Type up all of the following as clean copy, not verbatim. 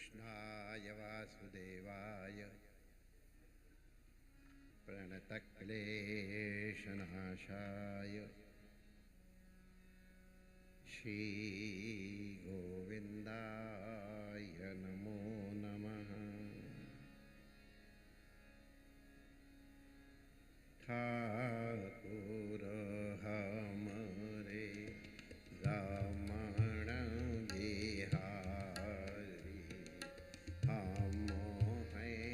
कृष्णाय वासुदेवाय प्रणतक्लेशनाशाय श्रीगोविन्दाय नमो नमः। ठाकुर हमरे रमण बिहारी, हम हैं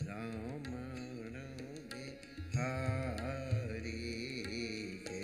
रमण बिहारी के।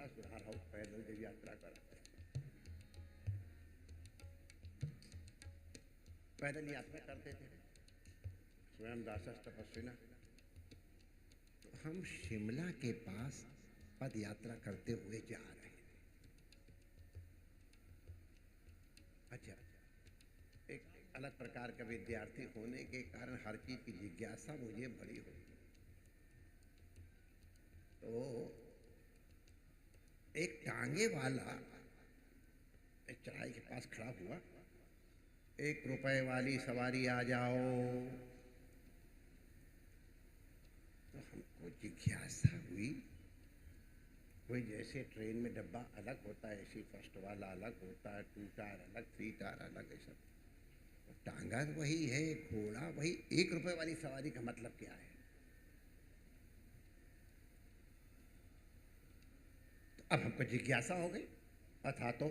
बड़ा सुधार हो पैदल जब यात्रा करा, पैदल यात्रा करते थे स्वयं दासस तपस्विना। तो हम शिमला के पास पद यात्रा करते हुए जा रहे थे। अच्छा, एक अलग प्रकार का विद्यार्थी होने के कारण हर चीज की जिज्ञासा मुझे बड़ी हुई। तो एक टांगे वाला एक चढ़ाई के पास खड़ा हुआ, 1 रुपए वाली सवारी आ जाओ। तो हमको जिज्ञासा हुई, कोई जैसे ट्रेन में डब्बा अलग होता है ऐसे फर्स्ट वाला अलग होता है, 2 टायर अलग, 3 टायर अलग, ऐसा टांगा वही है, घोड़ा वही, 1 रुपए वाली सवारी का मतलब क्या है? तो अब हमको जिज्ञासा हो गई, अथा तो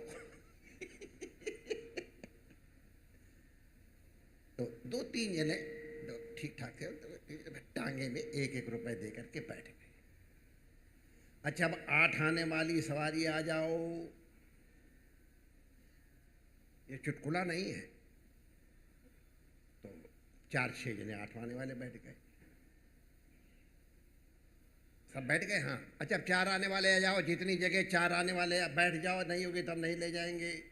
2-3 जने ठीक ठाक थे, तो टांगे में 1-1 रुपए दे करके बैठ गए। अच्छा, अब 8 आने वाली सवारी आ जाओ, ये चुटकुला नहीं है। तो 4-6 जने 8 आने वाले बैठ गए, सब बैठ गए। हाँ, अच्छा अब 4 आने वाले आ जाओ, जितनी जगह 4 आने वाले बैठ जाओ, नहीं होगी तब नहीं ले जाएंगे।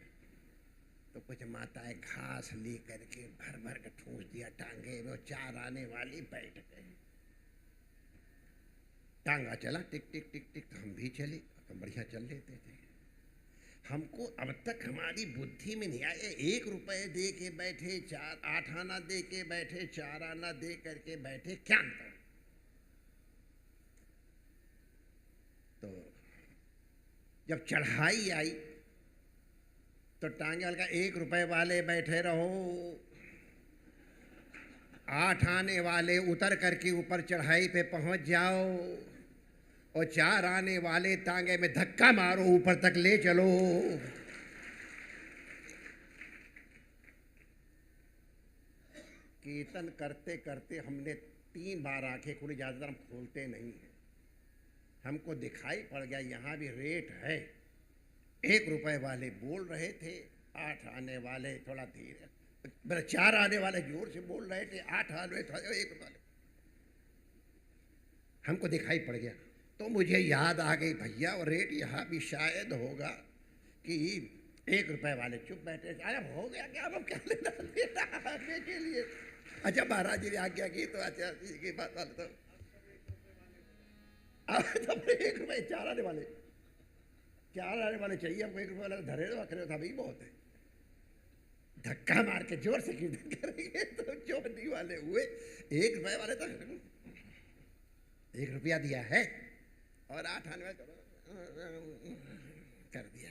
तो कुछ माताएं घास ले करके भर भर के ठूस दिया टांगे में, 4 आने वाली बैठ गए। टांगा चला टिक टिक टिक टिक, तो हम भी चले, तो बढ़िया चल लेते थे। हमको अब तक हमारी बुद्धि में नहीं आया, 1 रुपए दे के बैठे, 8 आना दे के बैठे, 4 आना दे करके बैठे, क्या अंतर? तो जब चढ़ाई आई तो टांगे वाले का 1 रुपए वाले बैठे रहो, 8 आने वाले उतर करके ऊपर चढ़ाई पे पहुंच जाओ, और 4 आने वाले टांगे में धक्का मारो, ऊपर तक ले चलो। कीर्तन करते करते हमने 3 बार आंखें खुली, ज्यादातर हम खोलते नहीं हैं। हमको दिखाई पड़ गया यहाँ भी रेट है। 1 रुपए वाले बोल रहे थे, 8 आने वाले थोड़ा धीरे, 4 आने वाले जोर से बोल रहे थे, 8 आने वाले 1 रुपए वाले। हमको दिखाई पड़ गया, तो मुझे याद आ गई, भैया और रेट यहाँ भी शायद होगा कि 1 रुपए वाले चुप बैठे। अरे हो गया क्या, अब क्या लेना आगे के लिए। अच्छा, महाराज जी ने आज्ञा की तो अच्छा की बात वाले तो 1 रुपए 4 आने वाले, 4 आने वाले चाहिए हमको, 1 रुपए वाले धरे दो, अखरे था भाई बहुत है। धक्का मार के जोर से कीर्तन करेंगे तो जो नहीं वाले हुए, 1 रुपए वाले तो 1 रुपया दिया है और 8 आने वाले कर दिया।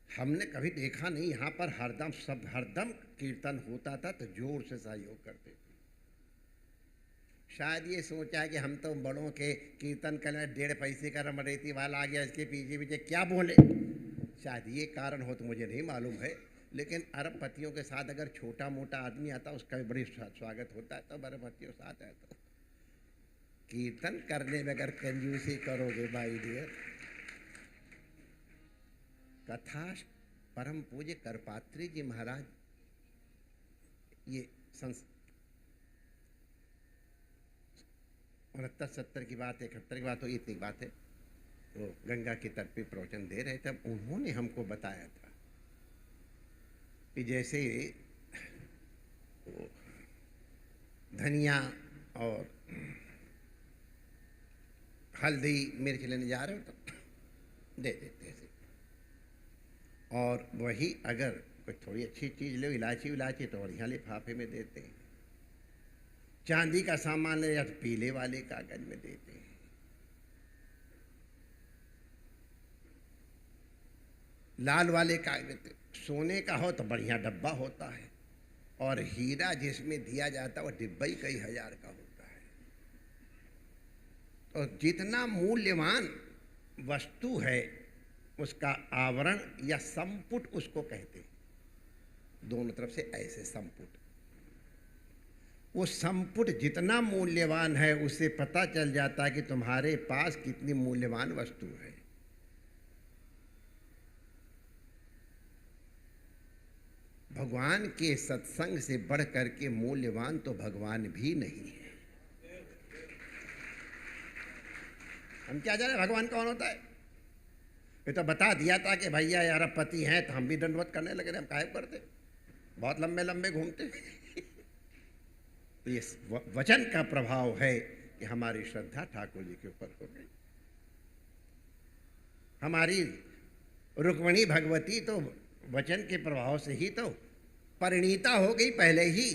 हमने कभी देखा नहीं, यहाँ पर हरदम कीर्तन होता था तो जोर से सहयोग करते थे। शायद ये सोचा है कि हम तो बड़ों के कीर्तन करने 1.5 पैसे का रमरेती वाला आ गया, इसके पीछे पीछे क्या बोले, शायद ये कारण हो तो मुझे नहीं मालूम है। लेकिन अरबपतियों के साथ अगर छोटा मोटा आदमी आता उसका भी बड़ी स्वागत होता है। तो अरबपतियों के साथ है तो कीर्तन करने में अगर कंजूसी करोगे भाई डियर। कथा परम पूज्य करपात्री जी महाराज, ये 69-70 की बात, 71 की बात हो, इतनी बात है। तो गंगा के तट पे प्रवचन दे रहे थे, तब उन्होंने हमको बताया था कि जैसे धनिया और हल्दी मिर्च लेने जा रहे हो तो दे देते थे, और वही अगर कोई थोड़ी अच्छी चीज़ लो, इलायची तो बढ़िया लिफाफे में देते हैं। चांदी का सामान ले या तो पीले वाले कागज में देते हैं। लाल वाले कागज, सोने का हो तो बढ़िया डब्बा होता है, और हीरा जिसमें दिया जाता है वो डिब्बा ही कई हजार का होता है। तो जितना मूल्यवान वस्तु है उसका आवरण या संपुट उसको कहते हैं, दोनों तरफ से ऐसे संपुट। वो संपुट जितना मूल्यवान है उससे पता चल जाता है कि तुम्हारे पास कितनी मूल्यवान वस्तु है। भगवान के सत्संग से बढ़ करके मूल्यवान तो भगवान भी नहीं है। हम क्या जाने भगवान कौन होता है? ये तो बता दिया था कि भैया यार पति हैं, तो हम भी दंडवत करने लगे, हम काहे करते, बहुत लंबे लंबे घूमते। तो ये वचन का प्रभाव है कि हमारी श्रद्धा ठाकुर जी के ऊपर हो गई। हमारी रुक्मिणी भगवती तो वचन के प्रभाव से ही तो परिणीता हो गई पहले ही,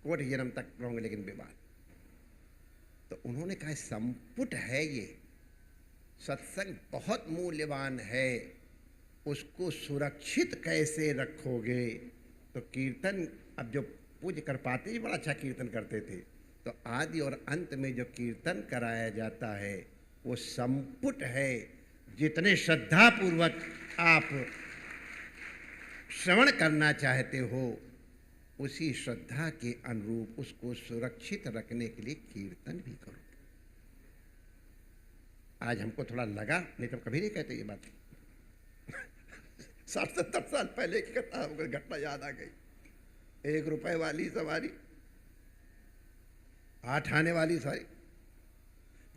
कोटि जन्म तक रहूंगे लेकिन विवाह। तो उन्होंने कहा संपुट है ये सत्संग, बहुत मूल्यवान है, उसको सुरक्षित कैसे रखोगे? तो कीर्तन, अब जो पूज्य करपाती जी बड़ा अच्छा कीर्तन करते थे, तो आदि और अंत में जो कीर्तन कराया जाता है वो संपुट है। जितने श्रद्धा पूर्वक आप श्रवण करना चाहते हो उसी श्रद्धा के अनुरूप उसको सुरक्षित रखने के लिए कीर्तन भी करो। आज हमको थोड़ा लगा, नहीं तो कभी नहीं कहते ये बात। 60-70 साल पहले की घटना याद आ गई। 1 रुपए वाली सवारी, 8 आने वाली सवारी,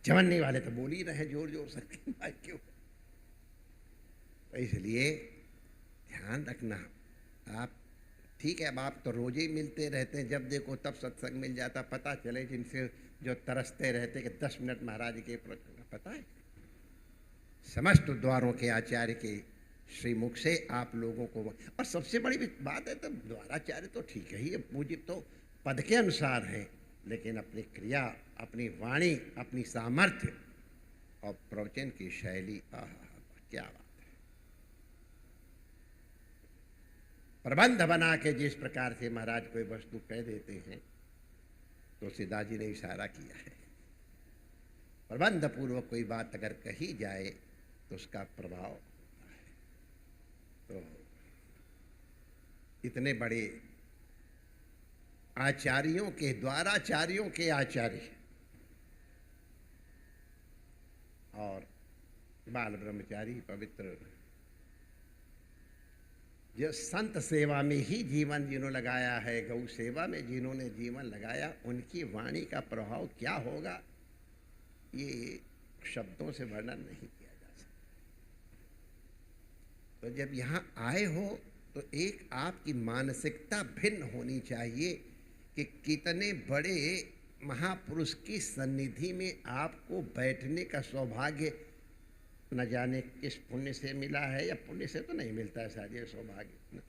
जवन्नी वाले तो बोल ही रहे जोर जोर से, क्यों? तो इसलिए ध्यान रखना। आप ठीक है, अब आप तो रोज ही मिलते रहते हैं, जब देखो तब सत्संग मिल जाता, पता चले जिनसे जो तरसते रहते कि 10 मिनट महाराज के पता है, समस्त द्वारों के आचार्य के श्रीमुख से आप लोगों को। और सबसे बड़ी बात है तो द्वाराचार्य तो ठीक है ही, पूज्य तो पद के अनुसार हैं, लेकिन अपनी क्रिया, अपनी वाणी, अपनी सामर्थ्य और प्रवचन की शैली, क्या बात है। प्रबंध बना के जिस प्रकार से महाराज कोई वस्तु कह देते हैं, तो सीधा जी ने इशारा किया है, प्रबंध पूर्वक कोई बात अगर कही जाए तो उसका प्रभाव होता है। तो इतने बड़े आचार्यों के, द्वाराचार्यों के आचार्य और बाल ब्रह्मचारी पवित्र, जो संत सेवा में ही जीवन जिन्होंने लगाया है, गौ सेवा में जिन्होंने जीवन लगाया, उनकी वाणी का प्रभाव क्या होगा ये शब्दों से वर्णन नहीं किया जा सकता। तो जब यहाँ आए हो तो एक आपकी मानसिकता भिन्न होनी चाहिए कि कितने बड़े महापुरुष की सन्निधि में आपको बैठने का सौभाग्य न जाने किस पुण्य से मिला है, या पुण्य से तो नहीं मिलता है शायद ये सौभाग्य।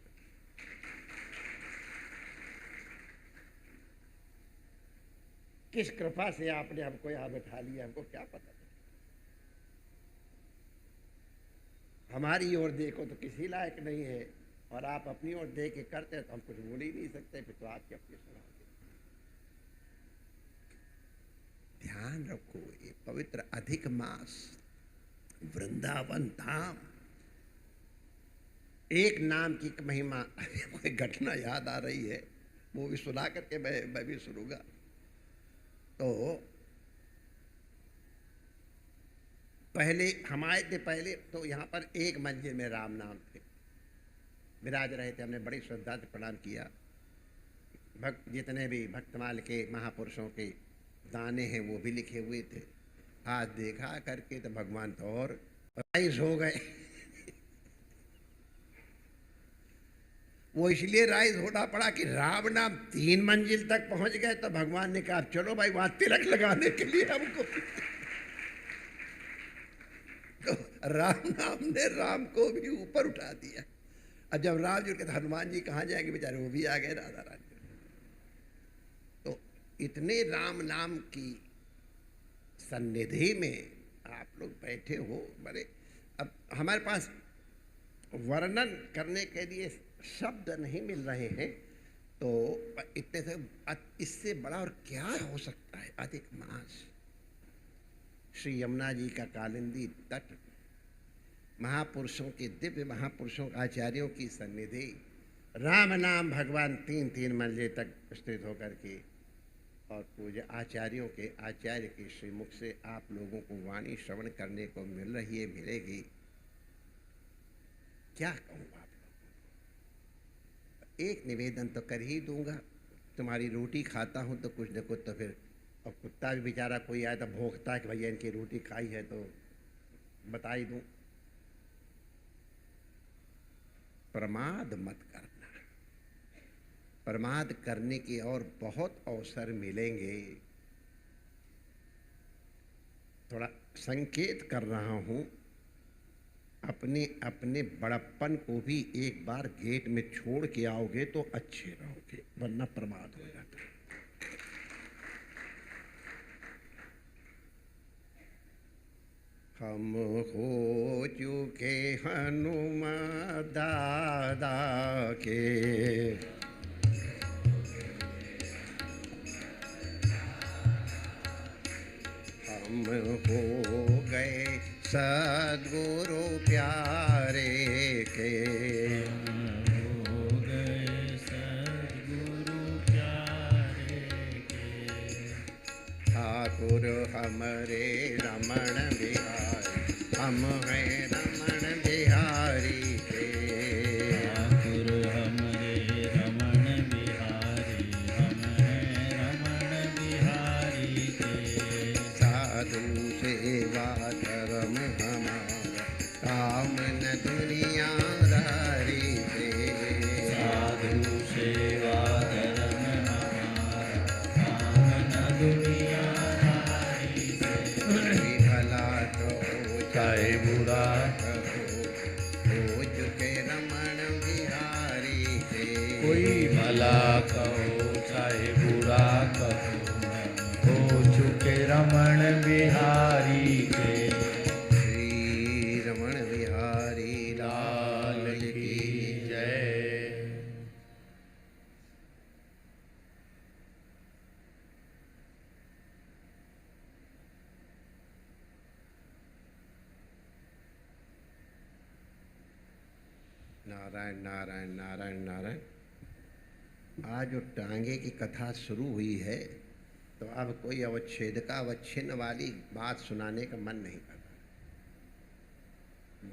किस कृपा से आपने हमको यहाँ बैठा लिया, हमको क्या पता। हमारी ओर देखो तो किसी लायक नहीं है, और आप अपनी ओर देख के करते हैं तो हम कुछ बोल ही नहीं सकते, फिर तो आपकी अपनी सुना। ध्यान रखो, ये पवित्र अधिक मास वृंदावन धाम, एक नाम की महिमा। कोई घटना याद आ रही है, वो भी सुना करके मैं भी सुनूंगा। तो पहले हम आए थे, पहले तो यहाँ पर एक मंजिल में राम नाम थे, विराज रहे थे। हमने बड़ी श्रद्धा से प्रणाम किया। भक्त जितने भी भक्तमाल के महापुरुषों के दाने हैं वो भी लिखे हुए थे। आज देखा करके तो भगवान तो और राइज हो गए। वो इसलिए राइज होना पड़ा कि राम नाम 3 मंजिल तक पहुंच गए, तो भगवान ने कहा चलो भाई वहां तिलक लगाने के लिए हमको। तो राम नाम ने राम को भी ऊपर उठा दिया। अब जब राम जी के हनुमान जी कहाँ जाएंगे बेचारे, वो भी आ गए राधा रानी। तो इतने राम नाम की सन्निधि में आप लोग बैठे हो, बड़े अब हमारे पास वर्णन करने के लिए शब्द नहीं मिल रहे हैं। तो इतने से इससे बड़ा और क्या हो सकता है। अधिक मास, श्री यमुना जी का कालिंदी तट, महापुरुषों के, दिव्य महापुरुषों आचार्यों की सन्निधि, राम नाम भगवान 3-3 मंजिल तक स्थित होकर के, और पूज्य आचार्यों के आचार्य के श्रीमुख से आप लोगों को वाणी श्रवण करने को मिल रही है, मिलेगी। क्या कहूँ आप लोगों को, एक निवेदन तो कर ही दूंगा, तुम्हारी रोटी खाता हूँ तो कुछ न कुछ तो फिर, और कुत्ता भी बेचारा कोई आए तो भौंकता है कि भैया इनकी रोटी खाई है तो बता ही दूँ। प्रमाद मत करना, प्रमाद करने के और बहुत अवसर मिलेंगे। थोड़ा संकेत कर रहा हूँ, अपने अपने बड़प्पन को भी एक बार गेट में छोड़ के आओगे तो अच्छे रहोगे, वरना प्रमाद हो जाता है। हम हो चुके हनुमान दादा के, हम हो गए सद्गुरु प्यारे के, हो गए सद्गुरु प्यारे के। ठाकुर हमरे रमण बिहारी, हम हैं रमण बिहारी के। ठाकुर हमरे रमण बिहारी, हम हैं रमण बिहारी के। साधु सेवा धर्म हमारा, काम न दुनियादारी के। साधु सेवा धर्म हमारा, काम न दुनियादारी से। कोई भला कहो चाहे बुरा कहो, हो चुके रमण बिहारी के। कोई भला कहो चाहे बुरा कहो, हो चुके रमण बिहारी के। श्री रमण बिहारी लाल लाल की की जय। नारायण नारायण नारायण नारायण। आज जो टांगे की कथा शुरू हुई है तो अब कोई अवच्छेद का अवच्छिन्न वाली बात सुनाने का मन नहीं करता।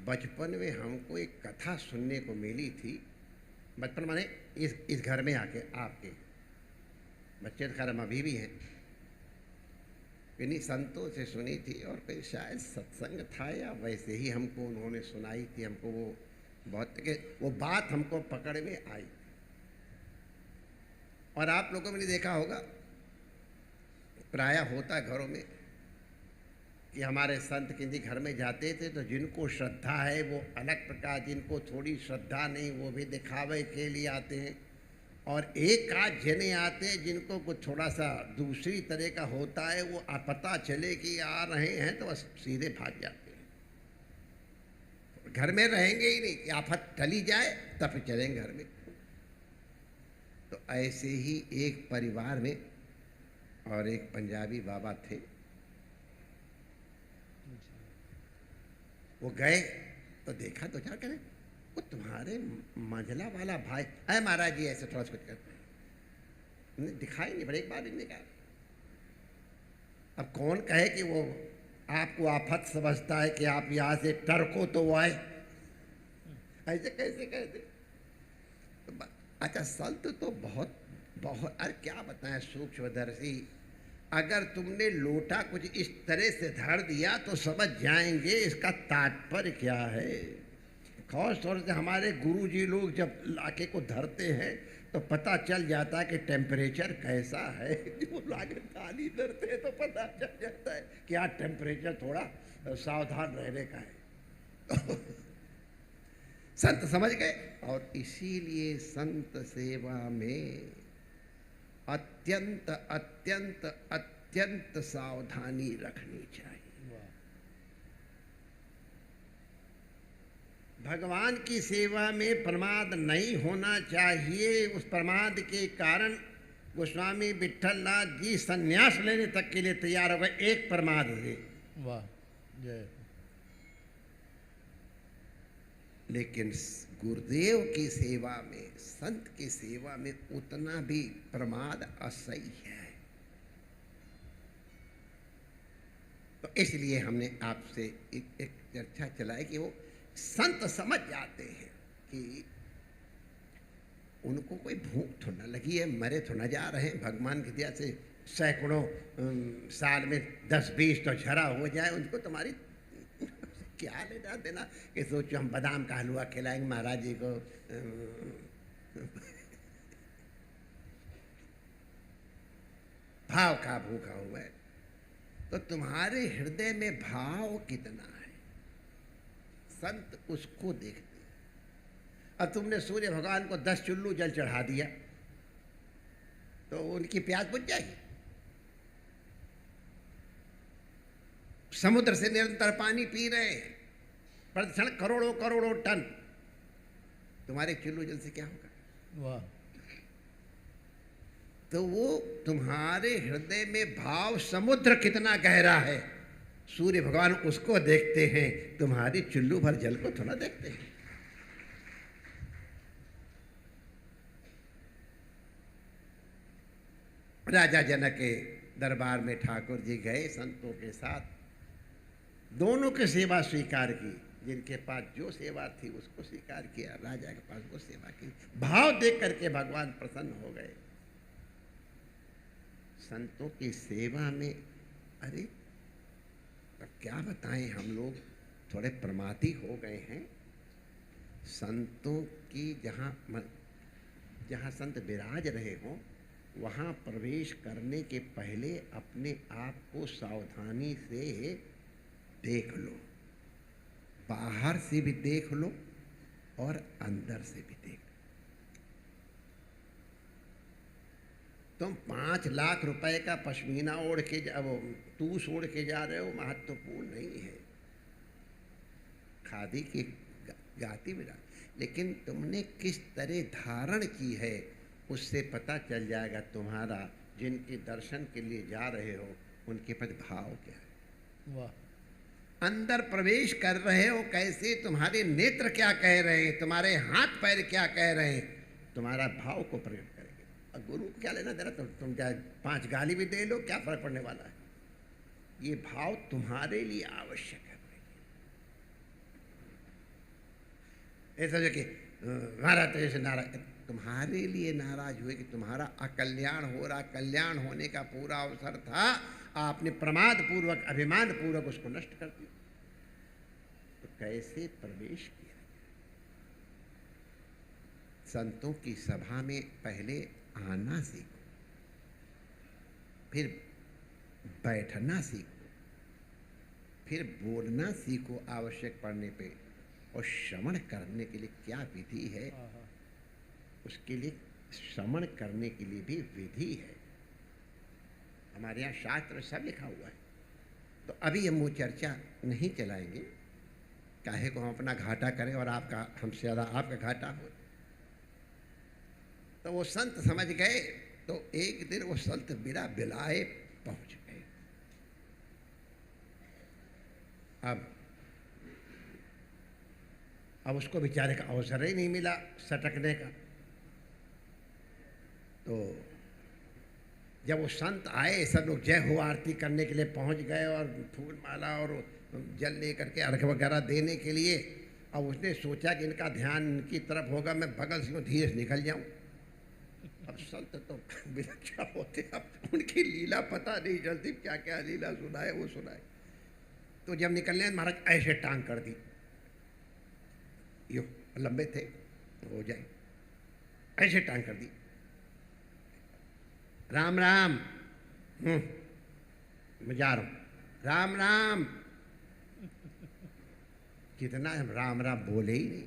बचपन में हमको एक कथा सुनने को मिली थी, बचपन माने इस घर में आके आपके बच्चे तो खैर हम अभी भी हैं, इन्हीं संतों से सुनी थी और कोई शायद सत्संग था या वैसे ही हमको उन्होंने सुनाई थी। हमको वो बहुत कि वो बात हमको पकड़ में आई। और आप लोगों ने देखा होगा, प्रायः होता घरों में कि हमारे संत किसी घर में जाते थे तो जिनको श्रद्धा है वो अलग प्रकार, जिनको थोड़ी श्रद्धा नहीं वो भी दिखावे के लिए आते हैं, और एक आध जने आते हैं जिनको कुछ थोड़ा सा दूसरी तरह का होता है, वो पता चले कि आ रहे हैं तो बस सीधे भाग जाते हैं, घर में रहेंगे ही नहीं कि आफत टली जाए तब फिर चलेंगे घर में। तो ऐसे ही एक परिवार में और एक पंजाबी बाबा थे, वो गए तो देखा तो क्या करें, वो तुम्हारे मंझला वाला भाई है महाराज जी, ऐसे थोड़ा कुछ करते हैं, दिखाई नहीं पड़े, एक बार भी नहीं कहा। अब कौन कहे कि वो आपको आफत समझता है कि आप यहाँ से टरको तो वो आए, ऐसे कैसे कहते। अच्छा संत तो बहुत बहुत, अरे क्या बताएं सूक्ष्मदर्शी, अगर तुमने लोटा कुछ इस तरह से धर दिया तो समझ जाएंगे इसका तात्पर्य क्या है। खास तौर से हमारे गुरुजी लोग जब लाके को धरते हैं तो पता चल जाता है कि टेम्परेचर कैसा है। जो लाके थाली धरते हैं तो पता चल जाता है कि आज टेम्परेचर थोड़ा सावधान रहने का है। संत समझ गए, और इसीलिए संत सेवा में अत्यंत अत्यंत अत्यंत सावधानी रखनी चाहिए। भगवान की सेवा में प्रमाद नहीं होना चाहिए। उस प्रमाद के कारण गोस्वामी विट्ठलनाथ जी संन्यास लेने तक के लिए तैयार हो गए, एक प्रमाद से। वाह जय। लेकिन गुरुदेव की सेवा में, संत की सेवा में उतना भी प्रमाद असह्य है। तो इसलिए हमने आपसे एक चर्चा चलाई कि वो संत समझ जाते हैं कि उनको कोई भूख तो न लगी है, मरे तो न जा रहे हैं, भगवान की दया से सैकड़ों साल में 10-20 तो झरा हो जाए, उनको तुम्हारी क्या लेना देना कि सोचो हम बादाम का हलवा खिलाएंगे महाराज जी को। भाव का भूखा हुआ है। तो तुम्हारे हृदय में भाव कितना है, संत उसको देखते हैं। अब तुमने सूर्य भगवान को 10 चुल्लू जल चढ़ा दिया तो उनकी प्यास बुझ जाएगी। समुद्र से निरंतर पानी पी रहे हैं प्रतिक्षण करोड़ों करोड़ों टन, तुम्हारे चुल्लू जल से क्या होगा? वाह। तो वो तुम्हारे हृदय में भाव समुद्र कितना गहरा है, सूर्य भगवान उसको देखते हैं, तुम्हारी चुल्लू भर जल को थोड़ा देखते हैं। राजा जनक के दरबार में ठाकुर जी गए संतों के साथ, दोनों की सेवा स्वीकार की, जिनके पास जो सेवा थी उसको स्वीकार किया, राजा के पास वो सेवा की। भाव देख करके भगवान प्रसन्न हो गए। संतों की सेवा में अरे अब क्या बताएं, हम लोग थोड़े प्रमादी हो गए हैं। संतों की जहाँ संत विराज रहे हों वहाँ प्रवेश करने के पहले अपने आप को सावधानी से देख लो, बाहर से भी देख लो और अंदर से भी देख लो। तुम 5 लाख रुपए का पश्मीना ओढ़ के तूस ओढ़ के जा रहे हो, महत्वपूर्ण नहीं है, खादी की गाती बिना, लेकिन तुमने किस तरह धारण की है उससे पता चल जाएगा तुम्हारा, जिनके दर्शन के लिए जा रहे हो उनके प्रति भाव क्या है। वाह। अंदर प्रवेश कर रहे हो कैसे, तुम्हारे नेत्र क्या कह रहे हैं, तुम्हारे हाथ पैर क्या कह रहे हैं, तुम्हारा भाव को प्रकट करेंगे। और गुरु को क्या लेना देना, तुम क्या 5 गाली भी दे लो, क्या फर्क पड़ने वाला है। ये भाव तुम्हारे लिए आवश्यक है। ऐसा जो कि महाराज तो जैसे नाराज, तुम्हारे लिए नाराज हुए कि तुम्हारा अकल्याण हो रहा, कल्याण होने का पूरा अवसर था, आपने प्रमाद पूर्वक अभिमान पूर्वक उसको नष्ट कर दिया। तो कैसे प्रवेश किया? संतों की सभा में पहले आना सीखो, फिर बैठना सीखो, फिर बोलना सीखो आवश्यक पड़ने पे, और श्रवण करने के लिए क्या विधि है, उसके लिए श्रवण करने के लिए भी विधि है। हमारे यहाँ शास्त्र सब लिखा हुआ है। तो अभी हम वो चर्चा नहीं चलाएंगे, काहे को हम अपना घाटा करें और आपका हमसे ज़्यादा आपका घाटा हो। तो वो संत समझ गए, तो एक दिन वो संत बिना बिलाए पहुँच गए। अब उसको बेचारे का अवसर ही नहीं मिला सटकने का। तो जब वो संत आए, सब लोग जय हो आरती करने के लिए पहुंच गए और फूल माला और जल लेकर के अर्घ वगैरह देने के लिए। अब उसने सोचा कि इनका ध्यान इनकी तरफ होगा, मैं बगल से धीरे से निकल जाऊं। अब संत तो विलक्षण होते, अब उनकी लीला पता नहीं चलती, क्या क्या लीला सुनाए वो सुनाए। तो जब निकलने महाराज ऐसे टांग कर दी, यो लंबे थे हो जाए, ऐसे टांग कर दी, राम राम, मैं जा रहा हूँ, राम राम। कितना राम राम बोले ही नहीं।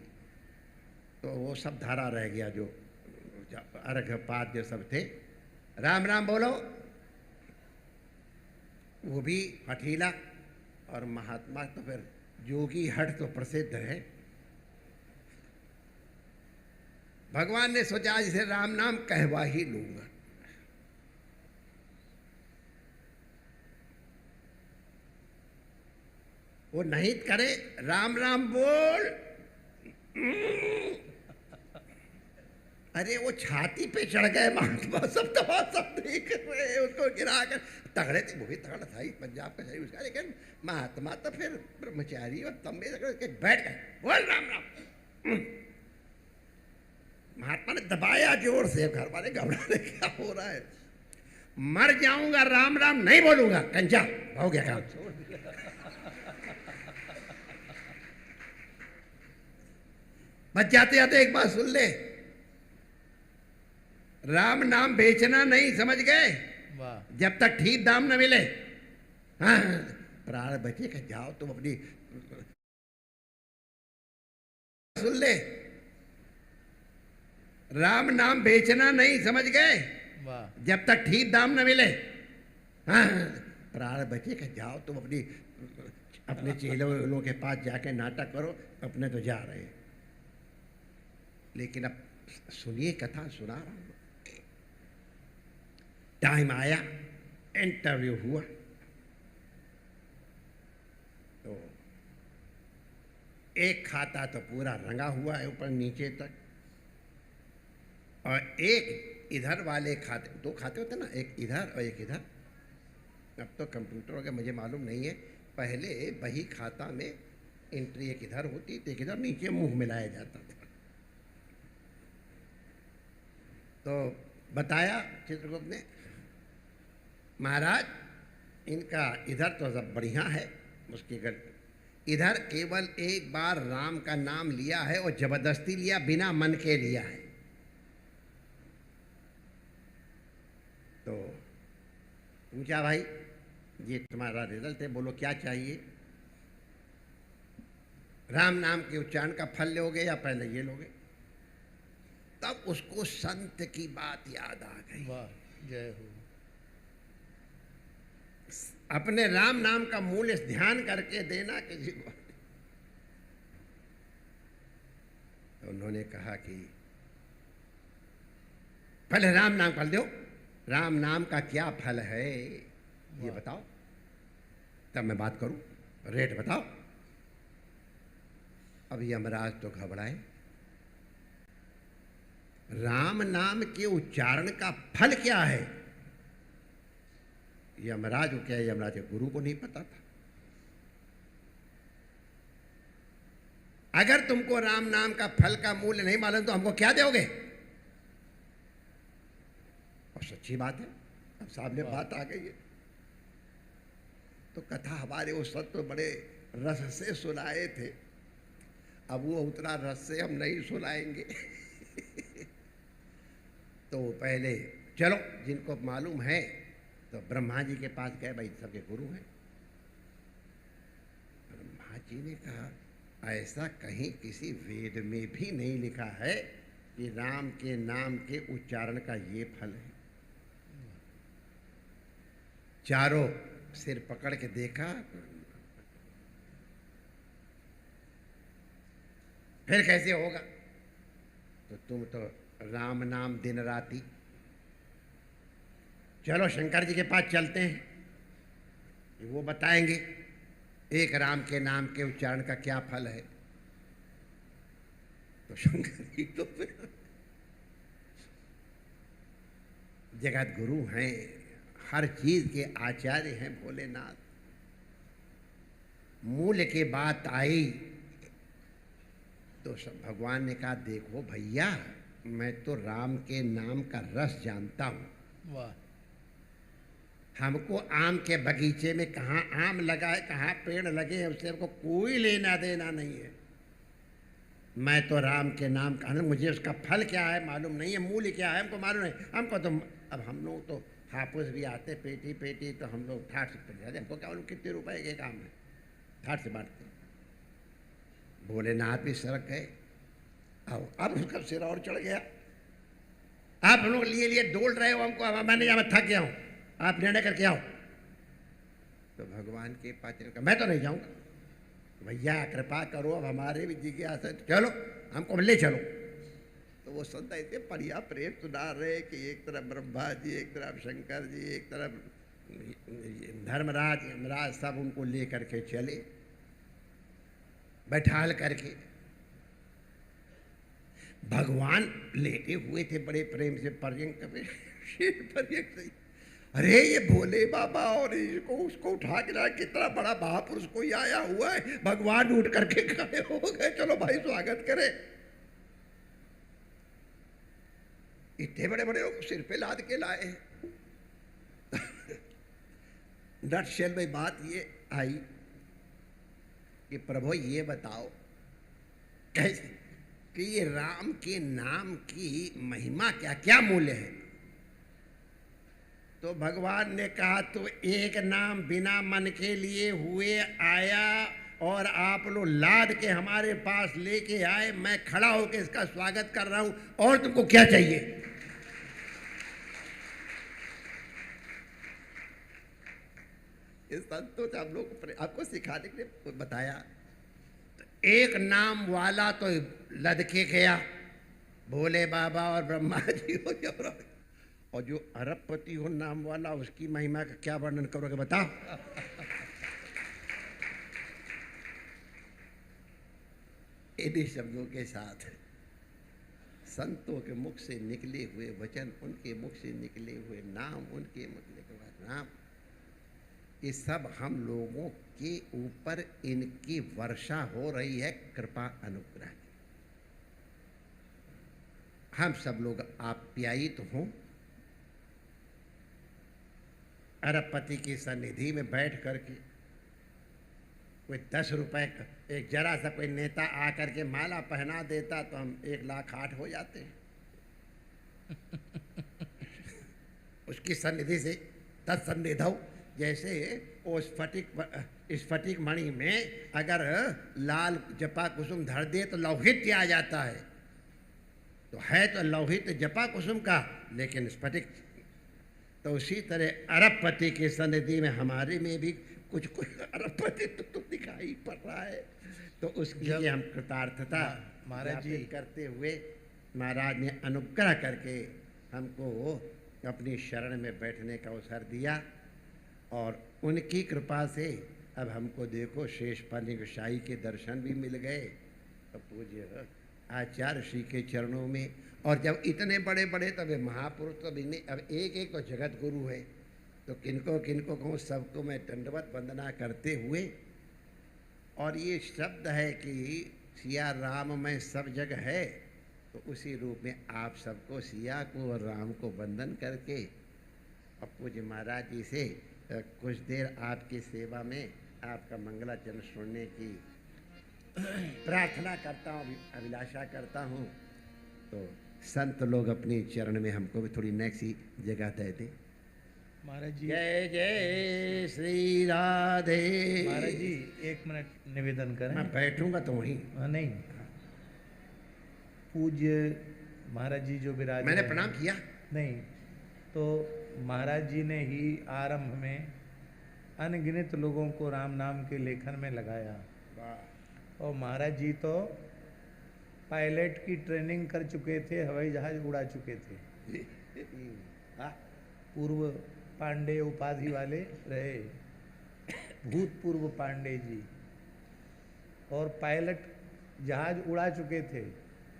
तो वो सब धारा रह गया, जो अर्घ पाद जो सब थे, राम राम बोलो। वो भी हठीला और महात्मा, तो फिर जोगी हट तो प्रसिद्ध है। भगवान ने सोचा आज इसे राम नाम कहवा ही लूंगा। वो नहीं करे, राम राम बोल। अरे वो छाती पे चढ़ गए महात्मा, सब तो सब देख रहे, उसको गिरा कर तगड़े थे, वो भी तगड़ा था, पंजाब का शरीर उसका, लेकिन महात्मा तो फिर ब्रह्मचारी और तंबे बैठ गए, बोल राम राम। महात्मा ने दबाया जोर से, घर वाले घबराने, क्या हो रहा है? मर जाऊंगा, राम राम नहीं बोलूंगा। कंचा हो गया काम। बच जाते जाते एक बात सुन ले, राम नाम बेचना नहीं, समझ गए? वाह। जब तक ठीक दाम न मिले। हाँ, प्राण बचे का जाओ तुम अपनी, सुन ले, राम नाम बेचना नहीं, समझ गए? वाह। जब तक ठीक दाम न मिले। हाँ, प्राण बचे का जाओ तुम अपनी, अपने चेलों के पास जाके नाटक करो, अपने तो जा रहे। लेकिन अब सुनिए, कथा सुना रहा हूं। टाइम आया, इंटरव्यू हुआ, तो एक खाता तो पूरा रंगा हुआ है ऊपर नीचे तक, और एक इधर वाले खाते, दो खाते होते ना, एक इधर और एक इधर। अब तो कंप्यूटर हो गया, मुझे मालूम नहीं है, पहले वही खाता में एंट्री एक इधर होती थी, एक इधर, नीचे मुंह मिलाया जाता था। तो बताया चित्रगुप्त ने, महाराज इनका इधर तो सब बढ़िया है, उसकी इधर केवल एक बार राम का नाम लिया है और जबरदस्ती लिया, बिना मन के लिया है। तो पूछा, भाई ये तुम्हारा रिजल्ट है, बोलो क्या चाहिए? राम नाम के उच्चारण का फल लोगे या पहले ये लोगे? तब उसको संत की बात याद आ गई। वाह, जय हो। अपने राम नाम का मूल्य ध्यान करके देना किसी को। तो उन्होंने कहा कि पहले राम नाम फल दो, राम नाम का क्या फल है ये बताओ, तब मैं बात करूं, रेट बताओ। अब यमराज तो घबराए, राम नाम के उच्चारण का फल क्या है? यमराज को क्या, यमराज के गुरु को नहीं पता था। अगर तुमको राम नाम का फल का मूल्य नहीं मालूम तो हमको क्या दोगे? और सच्ची बात है, अब सामने बात आ गई है। तो कथा हमारे उस वक्त तो बड़े रस से सुनाए थे, अब वो उतना रस से हम नहीं सुनाएंगे। तो पहले चलो, जिनको मालूम है, तो ब्रह्मा जी के पास गए, भाई सबके गुरु हैं। ब्रह्मा जी ने कहा, ऐसा कहीं किसी वेद में भी नहीं लिखा है कि राम के नाम के उच्चारण का ये फल है। चारों सिर पकड़ के देखा, फिर कैसे होगा? तो तुम तो राम नाम दिन राती, चलो शंकर जी के पास चलते हैं, वो बताएंगे एक राम के नाम के उच्चारण का क्या फल है। तो शंकर जी तो फिर जगत गुरु हैं, हर चीज के आचार्य हैं भोलेनाथ। मूल्य की बात आई तो सब भगवान ने कहा, देखो भैया, मैं तो राम के नाम का रस जानता हूं। वाह। हमको आम के बगीचे में कहाँ आम लगा है, कहाँ पेड़ लगे हैं, उससे हमको कोई लेना देना नहीं है। मैं तो राम के नाम का, मुझे उसका फल क्या है मालूम नहीं है, मूल्य क्या है हमको मालूम नहीं। हमको तो, अब हम लोग तो हापुस भी आते पेटी पेटी, तो हम लोग ठाट से पड़ जाते, हमको क्या मालूम कितने रुपए के काम है, ठाट से बांटते। भोलेनाथ भी सड़क गए, अब उसका सिर और चढ़ गया। आप हम लोग लिए डोल रहे हो हमको, अब मैंने मैं थक गया हूँ, आप निर्णय करके आओ। तो भगवान के पास चलकर, मैं तो नहीं जाऊंगा, भैया कृपा करो, अब हमारे भी जिज्ञासा, चलो हमको ले चलो। तो वो संत ऐसे बढ़िया प्रेम सुना रहे कि एक तरफ ब्रह्मा जी, एक तरफ शंकर जी, एक तरफ धर्मराज यमराज, सब उनको ले करके चले, बैठाल करके। भगवान लेटे हुए थे बड़े प्रेम से, पर्यंक पे, पर्यंक से, अरे ये भोले बाबा और इसको उसको उठा के रहा, कितना बड़ा महापुरुष कोई आया हुआ है। भगवान उठ करके खड़े हो गए, चलो भाई स्वागत करे। इतने बड़े बड़े लोग सिर पे लाद के लाए हैं। नटशेल में बात ये आई कि प्रभु ये बताओ कैसे कि ये राम के नाम की महिमा क्या क्या मूल्य है। तो भगवान ने कहा तो एक नाम बिना मन के लिए हुए आया और आप लोग लाद के हमारे पास लेके आए, मैं खड़ा होकर इसका स्वागत कर रहा हूं, और तुमको क्या चाहिए। इस संतों से हम लोग आपको सिखाने के लिए बताया। तो एक नाम वाला तो लदके गया, भोले बाबा और ब्रह्मा जी हो, और जो अरबपति हो नाम वाला, उसकी महिमा का क्या वर्णन करोगे बताओ। इन्हीं शब्दों के साथ संतों के मुख से निकले हुए वचन, उनके मुख से निकले हुए नाम, उनके मुख से निकले हुए नाम, ये सब हम लोगों के ऊपर इनकी वर्षा हो रही है, कृपा अनुग्रह की। हम सब लोग आप्यायित हों, अरबपति की सन्निधि में बैठ करके कोई 10 रुपए का एक जरा सा कोई नेता आकर के माला पहना देता तो हम 1,08,000 हो जाते हैं। उसकी सन्निधि से तत्सन्निधौ, जैसे वो स्फटिक मणि में अगर लाल जपा कुसुम धर दे तो लौहित्य आ जाता है, तो है तो लौहित्य जपा कुसुम का, लेकिन स्फटिक। तो उसी तरह अरबपति की सन्निधि में हमारे में भी कुछ कुछ अरबपति तो दिखाई पड़ रहा है। तो उसके लिए हम कृतार्थता महाराज जी करते हुए महाराज ने अनुग्रह करके हमको अपनी शरण में बैठने का अवसर दिया, और उनकी कृपा से अब हमको देखो शेष पानी गोसाई के दर्शन भी मिल गए, तो पूज्य आचार्य श्री के चरणों में। और जब इतने बड़े बड़े तब महापुरुष, तो अब एक एक तो जगत गुरु है, तो किनको किनको कहूँ, सबको मैं दंडवत वंदना करते हुए। और ये शब्द है कि सिया राम में सब जगह है, तो उसी रूप में आप सबको सिया को और राम को वंदन करके और पूज्य महाराज जी से कुछ देर आपकी सेवा में आपका मंगलाचरण सुनने की प्रार्थना करता हूँ, अभिलाषा करता हूँ। तो संत लोग अपने चरण में हमको भी थोड़ी नेक्सी जगह दे दें। महाराज जी, जय जय श्री राधे। महाराज जी 1 मिनट निवेदन करें। मैं बैठूंगा तो वहीं। नहीं, पूज्य महाराज जी जो विराज, मैंने प्रणाम किया नहीं, तो महाराज जी ने ही आरंभ में अनगिनत लोगों को राम नाम के लेखन में लगाया। और महाराज जी तो पायलट की ट्रेनिंग कर चुके थे, हवाई जहाज उड़ा चुके थे, पूर्व पांडे उपाधि वाले रहे, भूतपूर्व पांडे जी, और पायलट जहाज उड़ा चुके थे।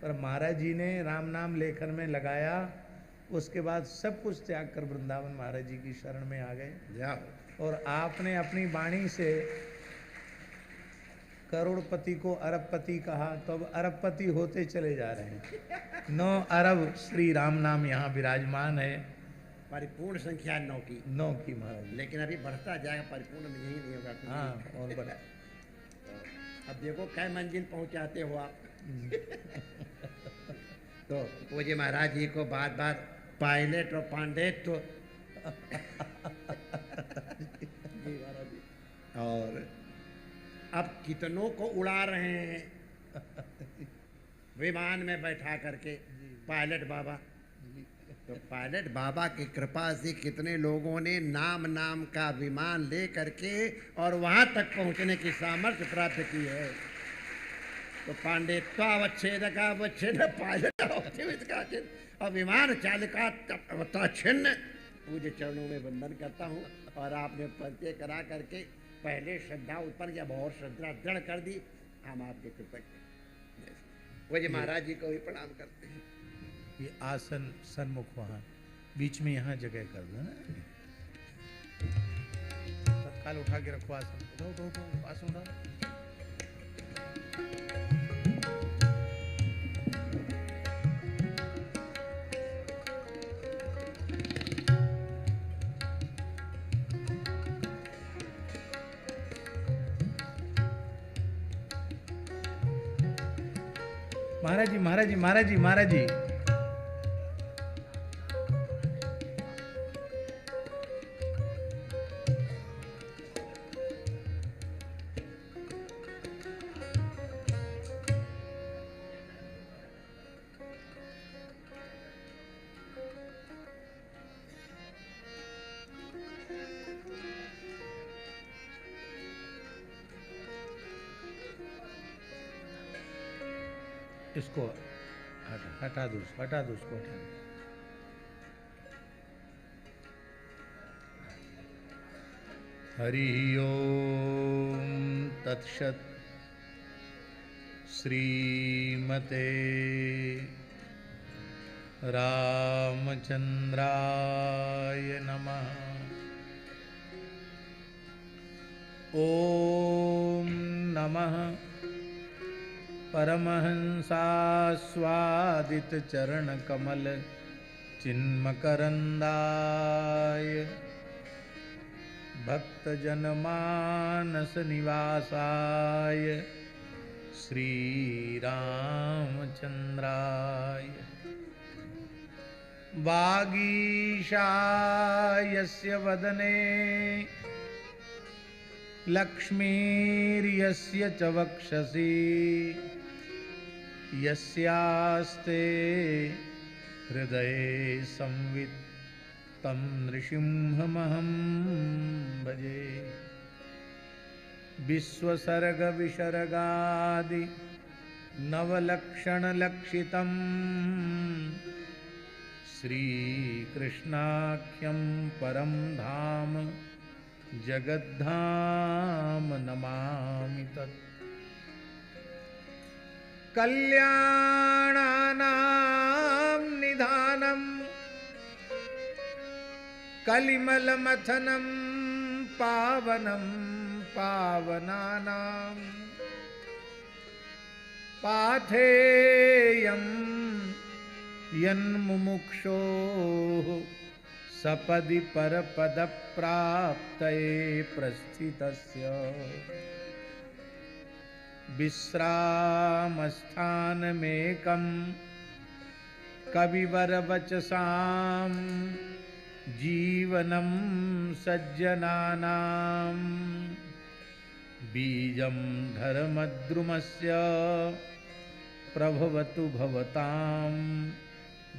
पर महाराज जी ने राम नाम लेखन में लगाया, उसके बाद सब कुछ त्याग कर वृंदावन महाराज जी की शरण में आ गए। जाओ। और आपने अपनी वाणी से करोड़पति को अरबपति कहा, तो अब अरबपति होते चले जा रहे हैं। 9 अरब श्री राम नाम यहाँ विराजमान है। परिपूर्ण संख्या 9 की 9 की महाराज, लेकिन अभी बढ़ता जाएगा, परिपूर्ण में यही नहीं होगा। हाँ, और बढ़ा। अब देखो कै मंजिल पहुंचाते हो आप। तो पूज्य महाराज जी को बार बार पायलट और पांडेट तो और अब कितनों को उड़ा रहे हैं विमान में बैठा करके पायलट बाबा। तो पायलट बाबा की कृपा से कितने लोगों ने नाम नाम का विमान ले करके और वहां तक पहुंचने की सामर्थ्य प्राप्त की है। तो पांडेत्वावच्छेद का अवच्छेद, पायलट और विमान चालिका छिन्न पूज्य चरणों में वंदन करता हूँ। और आपने परिचय करा करके पहले श्रद्धा उत्पन्न या बहुत श्रद्धा दृढ़ कर दी, हम आपके कृतज्ञ। पूज्य महाराज जी को भी प्रणाम करते हैं। ये आसन सन्मुख वहाँ बीच में यहाँ जगह कर दो ना, तत्काल उठा के रखो आसन। उठो उठो उठो, आसन उठाओ। महाराज जी महाराज जी महाराज जी महाराज जी। इसको हटा दो उसको, हटा दो उसको, हटा दो। हरि ओम तत्सत। श्रीमते रामचंद्राय नमः। ओम नमः परमहंसास्वादित चरण कमल चिन्मकरंदाय भक्त जनमानस निवासाय श्री रामचंद्राय। वागीशायस्य वदने लक्ष्मीर्यस्य च वक्षसि यस्यास्ते हृदये संवित् तं नृसिंहमहं भजे। विश्वसर्ग विसर्गादि नवलक्षणलक्षितं श्रीकृष्णाख्यं परं धाम जगद्धाम नमामि तत्। कल्याणानां निधानं कलिमलमथनं पावनं पावनानां पाथेयं यन्मुमुक्षोः सपदि परपदप्राप्तये प्रस्थितस्य विश्रामस्थानमेकं कविवरवचसां जीवनं सज्जनानां बीजं धर्मद्रुमस्य प्रभवतु भवतां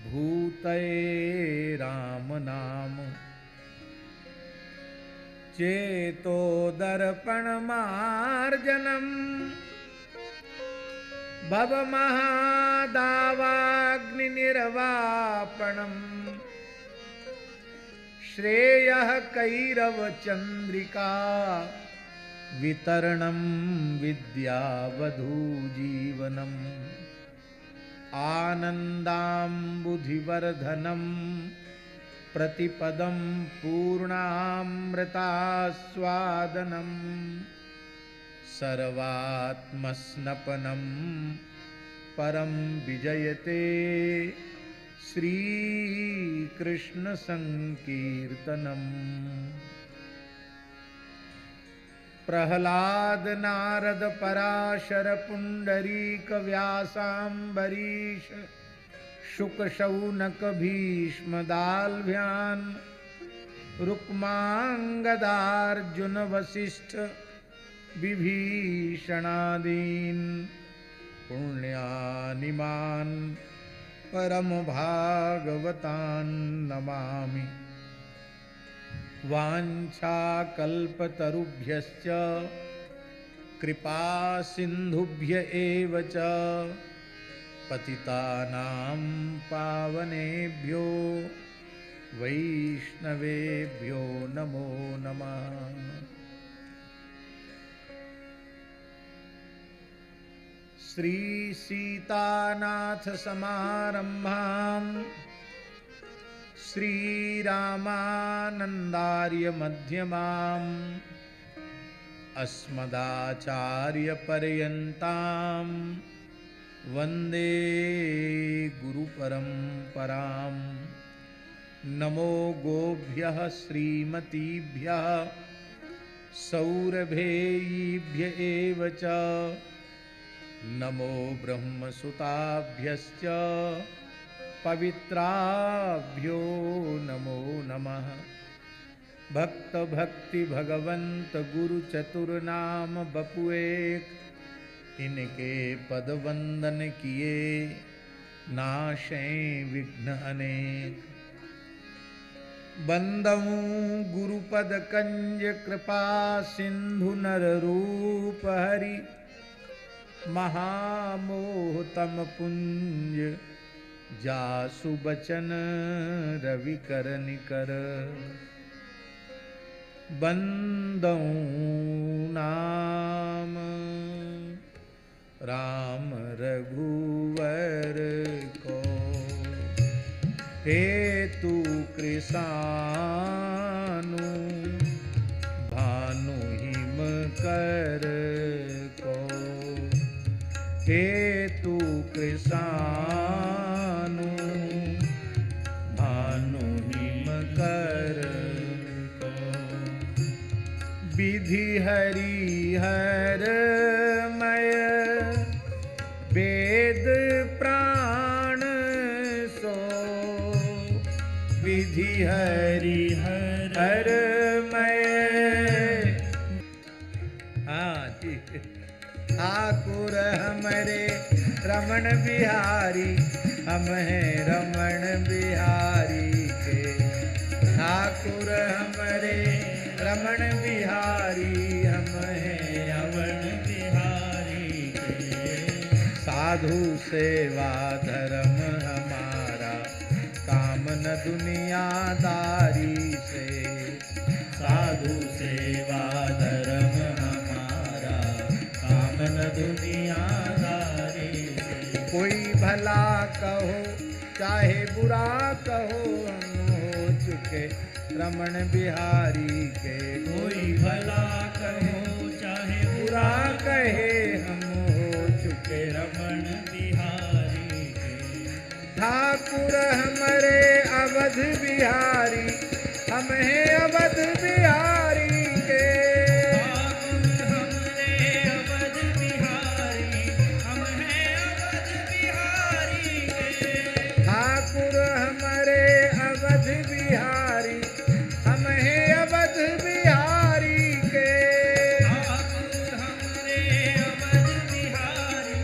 भूतये राम नाम। चेतोदर्पणमार्जनं भवमहादावाग्निनिर्वापणं श्रेयः कैरवचन्द्रिका वितरणं विद्यावधूजीवनम् आनन्दाम्बुधिवर्धनं प्रतिपदं पूर्णामृतास्वादनं सर्वात्मस्नपनं परं विजयते श्रीकृष्णसङ्कीर्तनम्। प्रह्लाद नारद पराशर पुंडरीक व्यासाम्बरीश शुक शौनक भीष्म दाल्भ्यान् रुक्मांगदार्जुन वसिष्ठ विभीषणादीन् पुण्यानिमान् परम भागवतान् नमामि। वाञ्छाकल्पतरुभ्यश्च कृपा सिन्धुभ्य एव च पतितानां पावनेभ्यो वैष्णवेभ्यो नमो नमः। श्री सीतानाथ समारंभां श्रीरामानन्दार्य मध्यमाम् अस्मदाचार्यपर्यन्तां वन्दे गुरुपरम्परां। नमो गोभ्यः श्रीमतीभ्यः सौरभेयीभ्य एव च नमो ब्रह्मसुताभ्यश्च पवित्राभ्यो नमो नमः। भक्त भक्ति भगवंत गुरु चतुर्नाम बपुएक, इनके पद वंदन किए नाशे विघ्न अनेक। बंदऊ गुरुपद कंज कृपा सिंधु नर रूप हरि, महामोह तम पुंज जासु बचन रवि कर निकर। बंदऊ नाम राम रघुवर को, हेतु कृसानु भानु हिम कर को। हेतु कृसानु भानु हिम कर को। विधि हरिहर मय वेद प्राण सो, विधि हरिहर मय। हाँ ठीक। ठाकुर हमरे रमण बिहारी, हम हैं रमण बिहारी के। ठाकुर हमरे रमण बिहारी, हम हैं रमण बिहारी के। साधु सेवा धर्म हमारा, काम न दुनियादारी से। साधु सेवा धर्म हमारा, काम न दुनियादारी से। कोई भला कहो चाहे बुरा कहो, हम हो चुके रमण बिहारी के। कोई भला कहो चाहे बुरा कहे, हम हो चुके रमण बिहारी के। ठाकुर हमरे अवध बिहारी, हम हैं अवध बिहारी के। ठाकुर हमरे अवध बिहारी, हम हैं अवध बिहारी के। ठाकुर हमरे अवध बिहारी, हम हैं अवध बिहारी के। ठाकुर हमरे अवध बिहारी,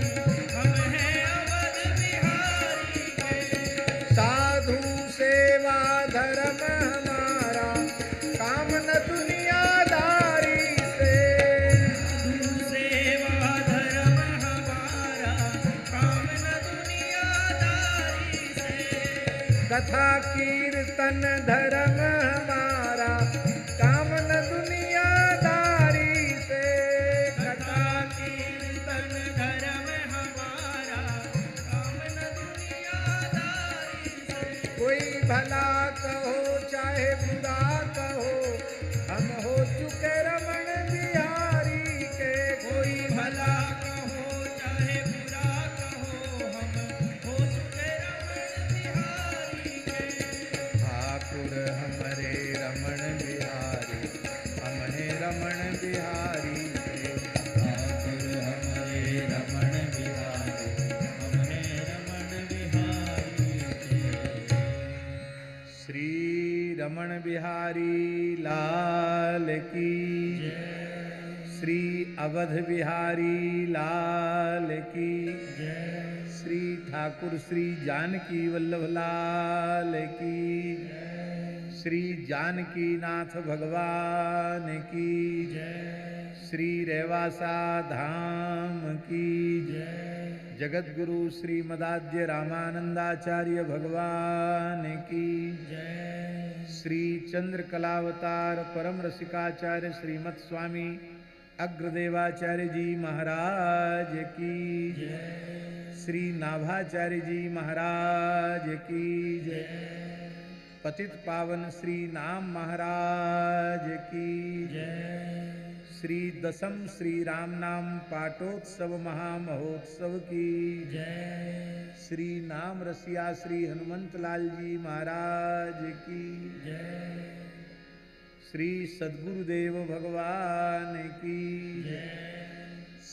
हम हैं अवध बिहारी के। साधु सेवा धर्म हमारा, काम न दुनियादारी से। साधु सेवा धर्म हमारा, काम न दुनियादारी से। कथा कीर्तन धर्म हमारा, काम न दुनियादारी से। कथा कीर्तन धर्म हमारा, काम न दुनियादारी से। कोई भला कहो चाहे बुरा कहो, हम हो चुके रमण बिहारी के। कोई भला कहो चाहे बुरा कहो, हम हो चुके रमण बिहारी के। ठाकुर हमरे रमण बिहारी, हम हैं रमण बिहारी के। ठाकुर हमरे रमण बिहारी, हम हैं रमण बिहारी के। श्री रमण बिहारी लाल की जय। श्री अवध बिहारी लाल की जय। श्री ठाकुर श्री जानकी वल्लभ लाल की जय। श्री जानकी नाथ भगवान की जय। श्री रेवासा धाम की जय। जगत गुरु श्री मदाद्य रामानंदाचार्य भगवान की जय। श्री चंद्रकलावतार परम रसिकाचार्य श्रीमत् स्वामी अग्रदेवाचार्य जी महाराज की जय। श्री नाभाचार्य जी महाराज की जय। पतित पावन श्री नाम महाराज की जय। श्री दशम श्री राम नाम पाठोत्सव महामहोत्सव की जय। श्री नाम रसिया श्री हनुमंत लाल जी महाराज की जय। श्री सद्गुरुदेव भगवान की जय।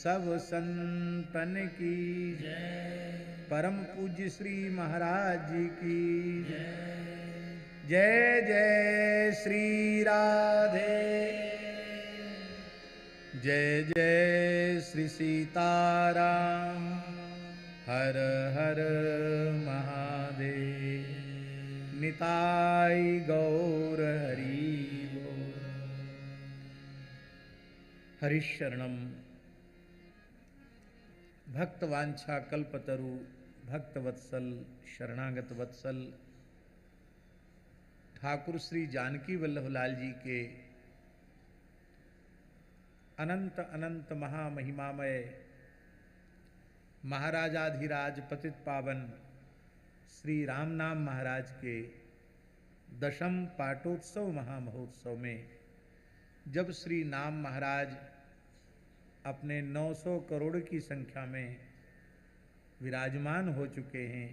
सब संतन की जय। परम पूज्य श्री महाराज जी की जय। जय श्री राधे, जय जय श्री सीताराम, हर हर महादेव, निताई गौर हरि बोल। हरिशरणम भक्तवांछा कल्पतरु भक्तवत्सल शरणागत वत्सल ठाकुर श्री जानकी वल्लभ लाल जी के अनंत अनंत महामहिमामय महाराजाधिराज पतित पावन श्री राम नाम महाराज के दशम पाटोत्सव महामहोत्सव में जब श्री नाम महाराज अपने 900 करोड़ की संख्या में विराजमान हो चुके हैं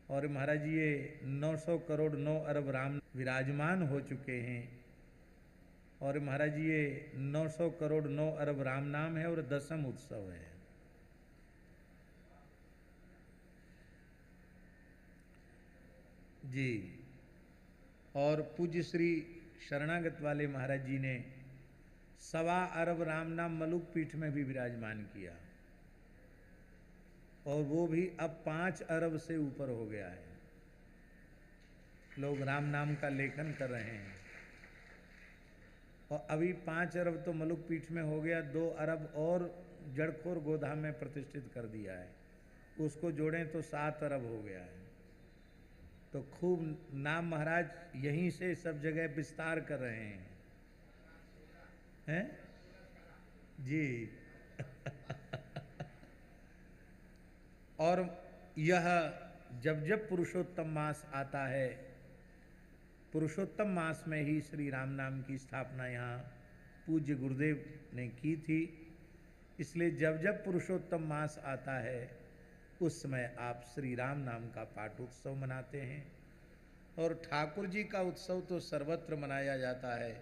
और महाराज ये 900 करोड़ 9 अरब राम विराजमान हो चुके हैं और महाराज ये 900 करोड़ 9 अरब राम नाम है और दशम उत्सव है। जी, और पूज्य श्री शरणागत वाले महाराज जी ने 1.25 अरब राम नाम मलुक पीठ में भी विराजमान किया और वो भी अब 5 अरब से ऊपर हो गया है। लोग राम नाम का लेखन कर रहे हैं और अभी 5 अरब तो मलुक पीठ में हो गया, 2 अरब और जड़खोर गोधाम में प्रतिष्ठित कर दिया है, उसको जोड़ें तो 7 अरब हो गया है। तो खूब नाम महाराज यहीं से सब जगह विस्तार कर रहे हैं जी। और यह जब जब पुरुषोत्तम मास आता है, पुरुषोत्तम मास में ही श्री राम नाम की स्थापना यहाँ पूज्य गुरुदेव ने की थी, इसलिए जब जब पुरुषोत्तम मास आता है उस समय आप श्री राम नाम का पाठोत्सव मनाते हैं। और ठाकुर जी का उत्सव तो सर्वत्र मनाया जाता है,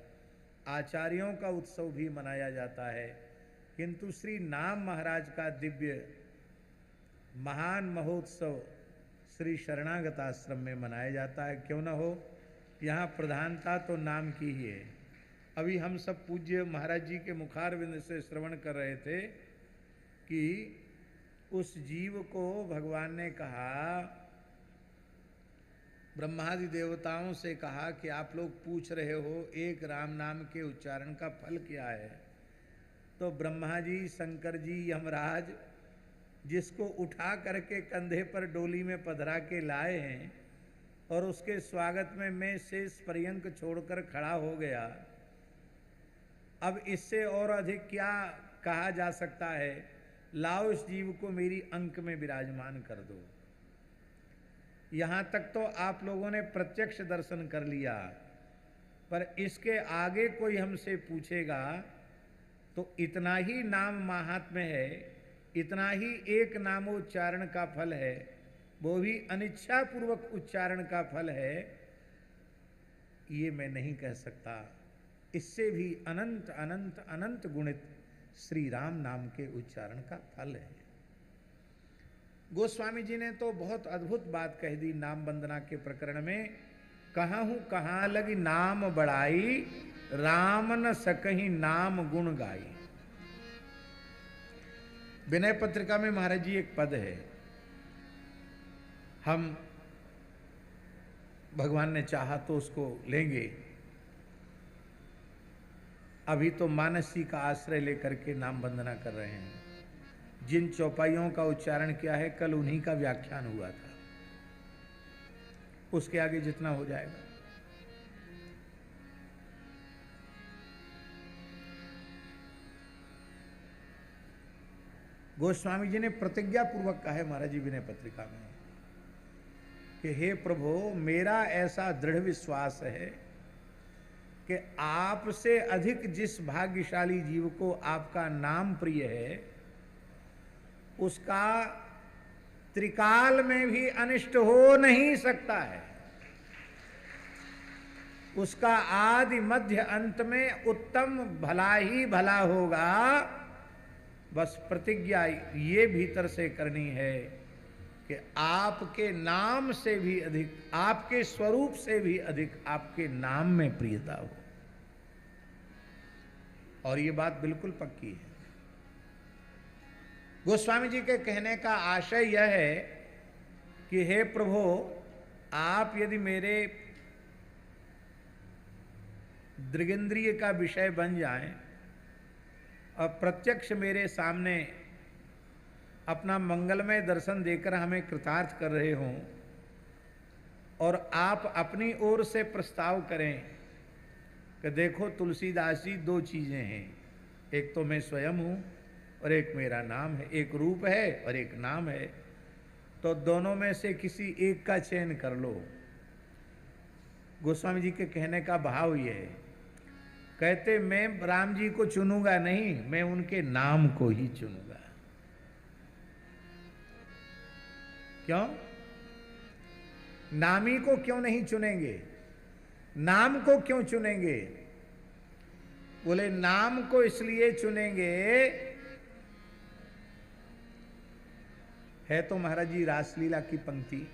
आचार्यों का उत्सव भी मनाया जाता है, किंतु श्री नाम महाराज का दिव्य महान महोत्सव श्री शरणागत आश्रम में मनाया जाता है। क्यों न हो, यहाँ प्रधानता तो नाम की ही है। अभी हम सब पूज्य महाराज जी के मुखारविंद से श्रवण कर रहे थे कि उस जीव को भगवान ने कहा, ब्रह्मादि देवताओं से कहा कि आप लोग पूछ रहे हो एक राम नाम के उच्चारण का फल क्या है। तो ब्रह्मा जी, शंकर जी, यमराज जिसको उठा करके कंधे पर डोली में पधरा के लाए हैं और उसके स्वागत में मैं शेष पर्यंक छोड़कर खड़ा हो गया, अब इससे और अधिक क्या कहा जा सकता है। लाओ इस जीव को मेरी अंक में विराजमान कर दो। यहाँ तक तो आप लोगों ने प्रत्यक्ष दर्शन कर लिया, पर इसके आगे कोई हमसे पूछेगा तो इतना ही नाम महात्म्य है, इतना ही एक नामोच्चारण का फल है, वो भी अनिच्छा पूर्वक उच्चारण का फल है, ये मैं नहीं कह सकता। इससे भी अनंत अनंत अनंत गुणित श्री राम नाम के उच्चारण का फल है। गोस्वामी जी ने तो बहुत अद्भुत बात कह दी नाम वंदना के प्रकरण में। कहूँ कहाँ लगी नाम बड़ाई, राम न सकहीं नाम गुण गाई। विनय पत्रिका में महाराज जी एक पद है, हम भगवान ने चाहा तो उसको लेंगे। अभी तो मानस जी का आश्रय लेकर के नाम वंदना कर रहे हैं। जिन चौपाइयों का उच्चारण किया है कल उन्हीं का व्याख्यान हुआ था, उसके आगे जितना हो जाएगा। गोस्वामी जी ने प्रतिज्ञा पूर्वक कहा है महाराज जी विनय पत्रिका में कि हे प्रभु, मेरा ऐसा दृढ़ विश्वास है कि आपसे अधिक जिस भाग्यशाली जीव को आपका नाम प्रिय है, उसका त्रिकाल में भी अनिष्ट हो नहीं सकता है। उसका आदि मध्य अंत में उत्तम भला ही भला होगा। बस प्रतिज्ञा ये भीतर से करनी है कि आपके नाम से भी अधिक, आपके स्वरूप से भी अधिक आपके नाम में प्रियता हो। और ये बात बिल्कुल पक्की है। गोस्वामी जी के कहने का आशय यह है कि हे प्रभु, आप यदि मेरे दृगेंद्रिय का विषय बन जाएं और प्रत्यक्ष मेरे सामने अपना मंगलमय दर्शन देकर हमें कृतार्थ कर रहे हों, और आप अपनी ओर से प्रस्ताव करें कि देखो तुलसीदास जी, दो चीजें हैं, एक तो मैं स्वयं हूं और एक मेरा नाम है, एक रूप है और एक नाम है, तो दोनों में से किसी एक का चयन कर लो। गोस्वामी जी के कहने का भाव ये है, कहते मैं राम जी को चुनूंगा नहीं, मैं उनके नाम को ही चुनूंगा। क्यों? नामी को क्यों नहीं चुनेंगे? नाम को क्यों चुनेंगे? बोले नाम को इसलिए चुनेंगे, है तो महाराज जी रासलीला की पंक्ति,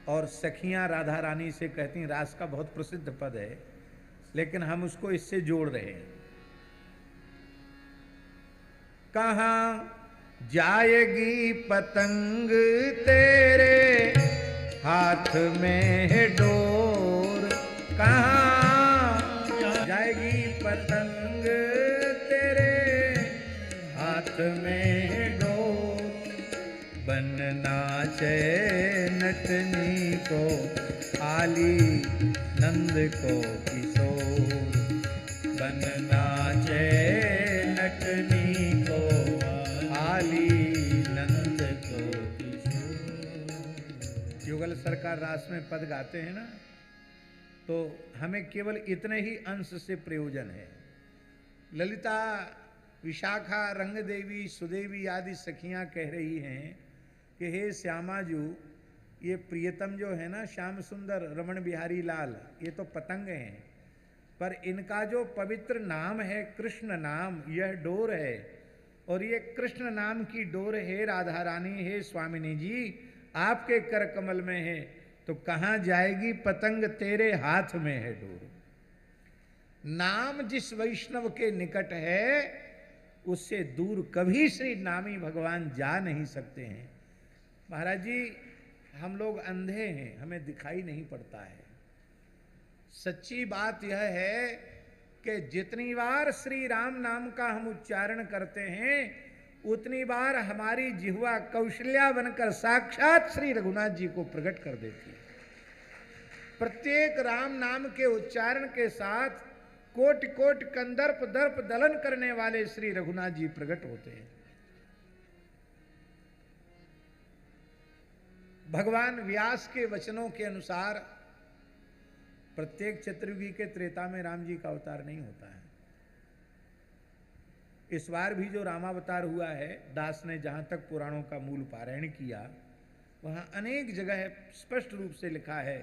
और सखियां राधा रानी से कहती, रास का बहुत प्रसिद्ध पद है, लेकिन हम उसको इससे जोड़ रहे हैं। कहां जाएगी पतंग तेरे हाथ में है डोर, कहां जाएगी पतंग तेरे हाथ में है डोर, बनना चे नटनी को आली नंद को किशोर, बनना चे नटनी को आली नंद को किशोर। युगल सरकार रास में पद गाते हैं ना, तो हमें केवल इतने ही अंश से प्रयोजन है। ललिता, विशाखा, रंगदेवी, सुदेवी आदि सखियां कह रही हैं कि हे श्यामाजू, ये प्रियतम जो है ना, श्याम सुंदर रमण बिहारी लाल, ये तो पतंग हैं, पर इनका जो पवित्र नाम है कृष्ण नाम, यह डोर है, और ये कृष्ण नाम की डोर है राधा रानी, है स्वामिनी जी, आपके कर कमल में है, तो कहां जाएगी पतंग तेरे हाथ में है डोर। नाम जिस वैष्णव के निकट है, उससे दूर कभी श्री नामी भगवान जा नहीं सकते हैं। महाराज जी, हम लोग अंधे हैं, हमें दिखाई नहीं पड़ता है। सच्ची बात यह है कि जितनी बार श्री राम नाम का हम उच्चारण करते हैं, उतनी बार हमारी जिह्वा कौशल्या बनकर साक्षात श्री रघुनाथ जी को प्रकट कर देती है। प्रत्येक राम नाम के उच्चारण के साथ कोटि कोटि कंदर्प दर्प दलन करने वाले श्री रघुनाथ जी प्रकट होते हैं। भगवान व्यास के वचनों के अनुसार प्रत्येक चतुर्युगी के त्रेता में राम जी का अवतार नहीं होता है। इस बार भी जो रामावतार हुआ है, दास ने जहां तक पुराणों का मूल पारायण किया, वहां अनेक जगह स्पष्ट रूप से लिखा है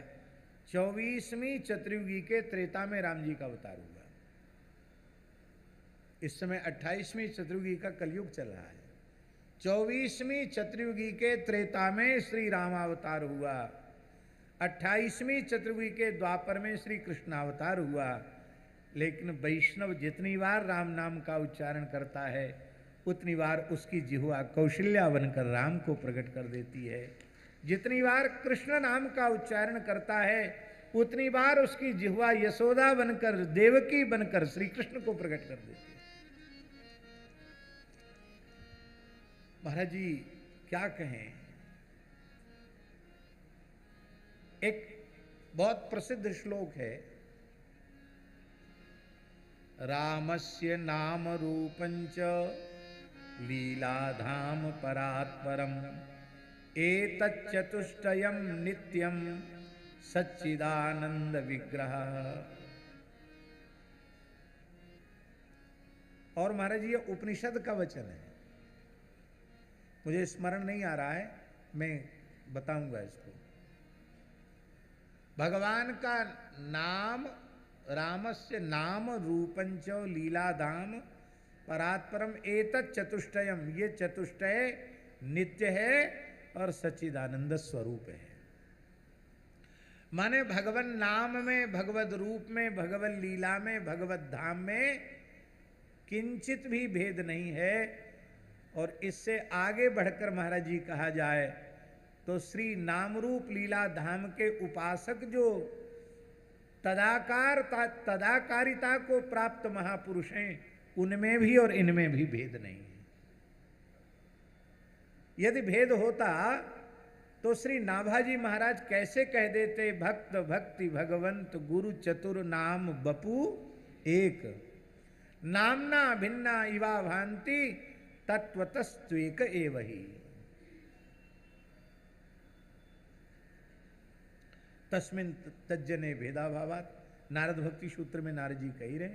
24वीं चतुर्युगी के त्रेता में राम जी का अवतार हुआ। इस समय 28वीं चतुर्युगी का कलयुग चल रहा है। 24वीं चतुर्युगी के त्रेता में श्री रामावतार हुआ, 28वीं चतुर्युगी के द्वापर में श्री कृष्णावतार हुआ। लेकिन वैष्णव जितनी बार राम नाम का उच्चारण करता है, उतनी बार उसकी जिह्वा कौशल्या बनकर राम को प्रकट कर देती है। जितनी बार कृष्ण नाम का उच्चारण करता है, उतनी बार उसकी जिह्वा यशोदा बनकर, देवकी बनकर श्री कृष्ण को प्रकट कर देती है। महाराज जी क्या कहें, एक बहुत प्रसिद्ध श्लोक है, रामस्य नाम रूपंच लीलाधाम परात्परम एतच्चतुष्टयम नित्यम सच्चिदानंद विग्रह। और महाराज ये उपनिषद का वचन है, मुझे स्मरण नहीं आ रहा है, मैं बताऊंगा इसको। भगवान का नाम, रामस्य नाम रूपंच लीलाधाम परात्परम एतत् चतुष्टयम, ये चतुष्टय नित्य है और सच्चिदानंद स्वरूप है। माने भगवन नाम में, भगवत रूप में, भगवत लीला में, भगवत धाम में किंचित भी भेद नहीं है। और इससे आगे बढ़कर महाराज जी कहा जाए तो श्री नामरूप लीला धाम के उपासक जो तदाकारिता को प्राप्त महापुरुष हैं, उनमें भी और इनमें भी भेद नहीं है। यदि भेद होता तो श्री नाभाजी महाराज कैसे कह देते, भक्त भक्ति भगवंत गुरु चतुर नाम बपू एक, नामना भिन्ना इवा भांति तत्वतस्त्वेक एवहि। तस्मिन् तज्जने भेदाभावात्, नारद भक्ति सूत्र में नारद जी कही रहे।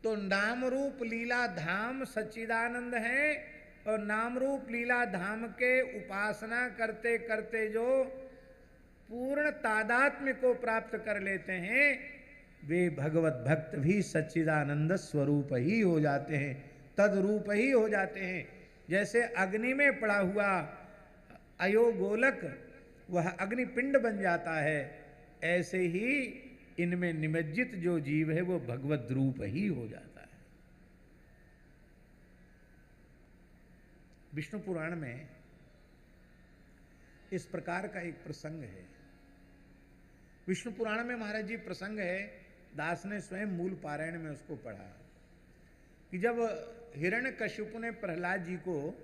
तो नाम रूप लीला धाम सच्चिदानंद है, और नाम रूप लीला धाम के उपासना करते करते जो पूर्ण तादात्म्य को प्राप्त कर लेते हैं, वे भगवत भक्त भी सच्चिदानंद स्वरूप ही हो जाते हैं, तद्रूप ही हो जाते हैं। जैसे अग्नि में पड़ा हुआ अयोगोलक वह अग्निपिंड बन जाता है, ऐसे ही इनमें निमज्जित जो जीव है वो भगवत रूप ही हो जाता है। विष्णु पुराण में इस प्रकार का एक प्रसंग है। विष्णु पुराण में महाराज जी प्रसंग है, दास ने स्वयं मूल पारायण में उसको पढ़ा, कि जब हिरण्यकशिपु ने प्रहलाद जी को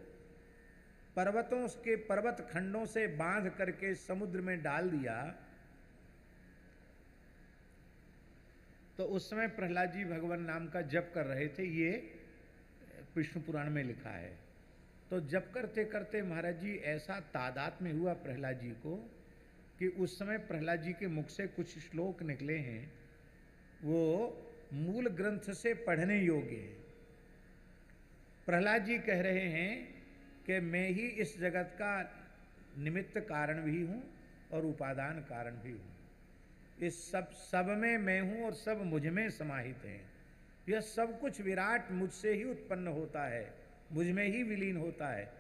पर्वतों के पर्वत खंडों से बांध करके समुद्र में डाल दिया, तो उस समय प्रहलाद जी भगवान नाम का जप कर रहे थे। ये विष्णु पुराण में लिखा है। तो जप करते करते महाराज जी ऐसा तादात्म्य हुआ प्रहलाद जी को कि उस समय प्रहलाद जी के मुख से कुछ श्लोक निकले हैं, वो मूल ग्रंथ से पढ़ने योग्य है। प्रहलाद जी कह रहे हैं कि मैं ही इस जगत का निमित्त कारण भी हूँ और उपादान कारण भी हूँ। इस सब में मैं हूँ और सब मुझ में समाहित हैं। यह सब कुछ विराट मुझसे ही उत्पन्न होता है, मुझ में ही विलीन होता है।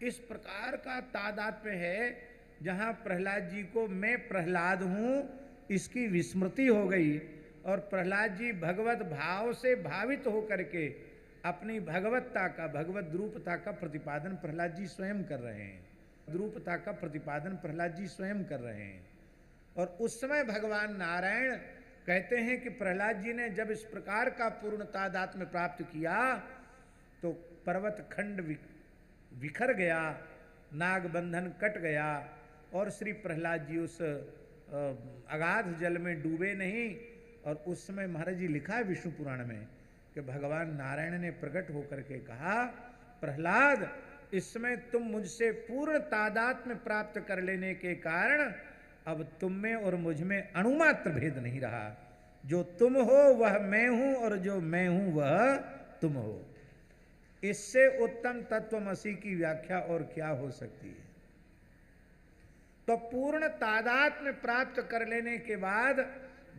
इस प्रकार का तादात्म्य है जहाँ प्रहलाद जी को मैं प्रहलाद हूँ इसकी विस्मृति हो गई, और प्रहलाद जी भगवत भाव से भावित होकर के अपनी भगवत्ता का, भगवत द्रूपता का प्रतिपादन प्रहलाद जी स्वयं कर रहे हैं। द्रूपता का प्रतिपादन प्रहलाद जी स्वयं कर रहे हैं। और उस समय भगवान नारायण कहते हैं कि प्रहलाद जी ने जब इस प्रकार का पूर्ण तादात्म्य प्राप्त किया तो पर्वत खंड बिखर गया, नाग बंधन कट गया, और श्री प्रहलाद जी उस अगाध जल में डूबे नहीं। और उस समय महाराज जी लिखा है विष्णु पुराण में कि भगवान नारायण ने प्रकट होकर के कहा, प्रहलाद इस समय तुम मुझसे पूर्ण तादात्म्य प्राप्त कर लेने के कारण अब तुम में और मुझ में अणुमात्र भेद नहीं रहा। जो तुम हो वह मैं हूं और जो मैं हूं वह तुम हो। इससे उत्तम तत्वमसि की व्याख्या और क्या हो सकती है। तो पूर्ण तादात्म्य प्राप्त कर लेने के बाद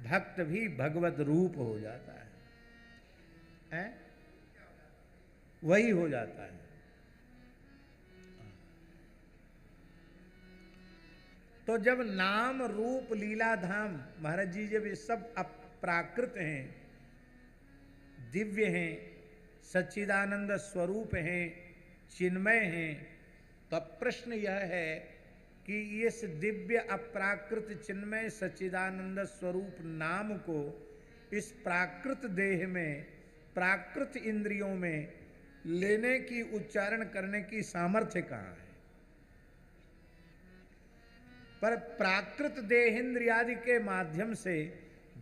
भक्त भी भगवत रूप हो जाता है? वही हो जाता है। तो जब नाम रूप लीला धाम महाराज जी जब ये सब अप्राकृत हैं, दिव्य हैं, सच्चिदानंद स्वरूप हैं, चिन्मय हैं, तो प्रश्न यह है कि इस दिव्य अप्राकृत चिन्मय सच्चिदानंद स्वरूप नाम को इस प्राकृत देह में, प्राकृत इंद्रियों में लेने की, उच्चारण करने की सामर्थ्य कहाँ है? पर प्राकृत देहेंद्रियादि के माध्यम से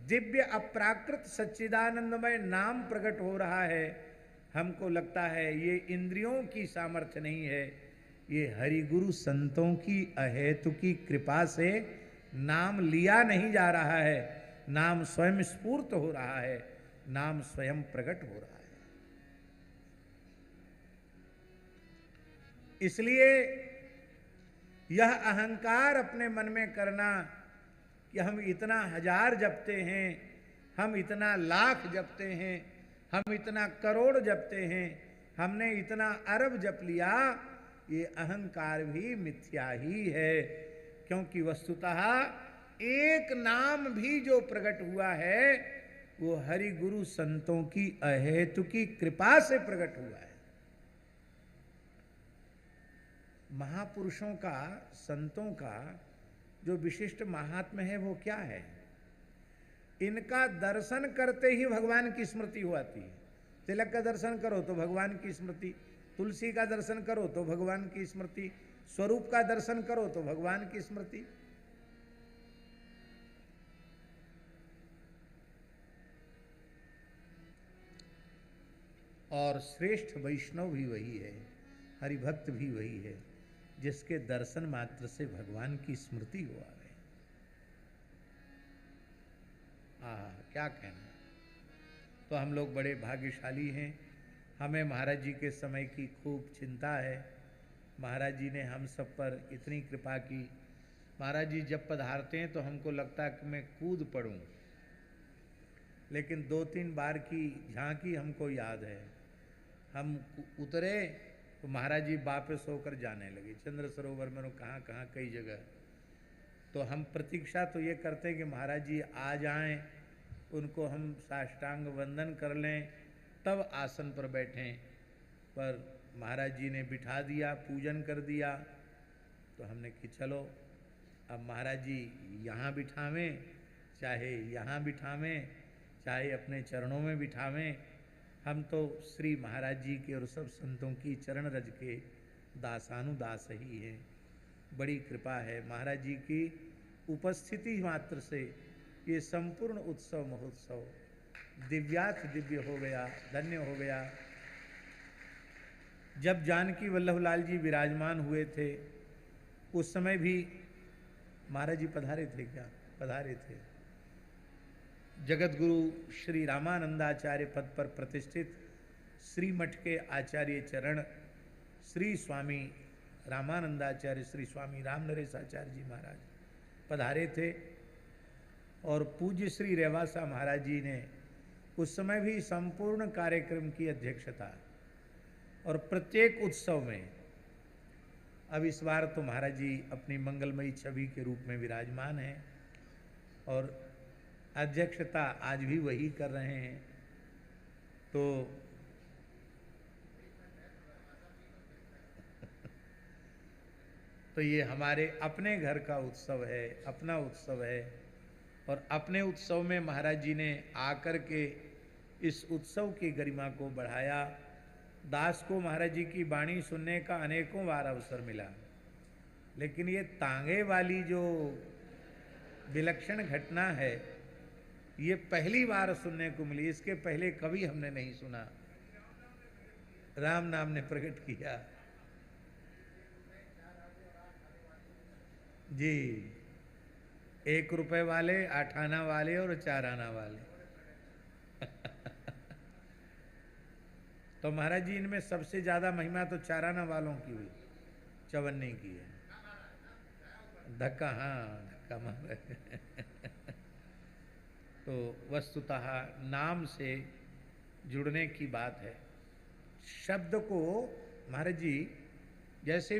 दिव्य अप्राकृत सच्चिदानंदमय नाम प्रकट हो रहा है। हमको लगता है ये इंद्रियों की सामर्थ्य नहीं है, ये हरिगुरु संतों की अहेतु की कृपा से नाम लिया नहीं जा रहा है, नाम स्वयं स्फूर्त हो रहा है, नाम स्वयं प्रकट हो रहा है। इसलिए यह अहंकार अपने मन में करना कि हम इतना हजार जपते हैं, हम इतना लाख जपते हैं, हम इतना करोड़ जपते हैं, हमने इतना अरब जप लिया, ये अहंकार भी मिथ्या ही है। क्योंकि वस्तुतः एक नाम भी जो प्रकट हुआ है वो हरि गुरु संतों की अहेतुकी कृपा से प्रकट हुआ है। महापुरुषों का, संतों का जो विशिष्ट महात्म्य है वो क्या है? इनका दर्शन करते ही भगवान की स्मृति हो आती है। तिलक का दर्शन करो तो भगवान की स्मृति, तुलसी का दर्शन करो तो भगवान की स्मृति, स्वरूप का दर्शन करो तो भगवान की स्मृति। और श्रेष्ठ वैष्णव भी वही है, हरिभक्त भी वही है, जिसके दर्शन मात्र से भगवान की स्मृति हो आ गई। क्या कहना। तो हम लोग बड़े भाग्यशाली हैं, हमें महाराज जी के समय की खूब चिंता है। महाराज जी ने हम सब पर इतनी कृपा की। महाराज जी जब पधारते हैं तो हमको लगता है कि मैं कूद पड़ूं, लेकिन 2-3 बार की झांकी हमको याद है। हम उतरे तो महाराज जी वापस होकर जाने लगे, चंद्र सरोवर में कहाँ कहाँ कई जगह। तो हम प्रतीक्षा तो ये करते कि महाराज जी आ जाएं, उनको हम साष्टांग वंदन कर लें, तब आसन पर बैठें। पर महाराज जी ने बिठा दिया, पूजन कर दिया। तो हमने कि चलो अब महाराज जी यहाँ बिठावें, चाहे यहाँ बिठावें, चाहे अपने चरणों में बिठावें, हम तो श्री महाराज जी के और सब संतों की चरण रज के दासानुदास ही हैं। बड़ी कृपा है महाराज जी की उपस्थिति मात्र से ये संपूर्ण उत्सव महोत्सव दिव्यात दिव्य हो गया, धन्य हो गया। जब जानकी वल्लभ लाल जी विराजमान हुए थे उस समय भी महाराज जी पधारे थे क्या? पधारे थे। जगत गुरु श्री रामानंदाचार्य पद पर प्रतिष्ठित श्री मठ के आचार्य चरण श्री स्वामी रामानंदाचार्य श्री स्वामी रामनरेशाचार्य जी महाराज पधारे थे। और पूज्य श्री रेवासा महाराज जी ने उस समय भी संपूर्ण कार्यक्रम की अध्यक्षता। और प्रत्येक उत्सव में, अब इस बार तो महाराज जी अपनी मंगलमयी छवि के रूप में विराजमान हैं और अध्यक्षता आज भी वही कर रहे हैं। तो ये हमारे अपने घर का उत्सव है, अपना उत्सव है। और अपने उत्सव में महाराज जी ने आकर के इस उत्सव की गरिमा को बढ़ाया। दास को महाराज जी की वाणी सुनने का अनेकों बार अवसर मिला, लेकिन ये तांगे वाली जो विलक्षण घटना है ये पहली बार सुनने को मिली। इसके पहले कभी हमने नहीं सुना। राम नाम ने प्रकट किया जी, 1 रुपए वाले, 8 आना वाले और 4 आना वाले। तो महाराज जी इनमें सबसे ज्यादा महिमा तो 4 आना वालों की हुई, 54 की है। धक्का, हाँ धक्का मार। तो वस्तुतः नाम से जुड़ने की बात है। शब्द को महाराज जी जैसे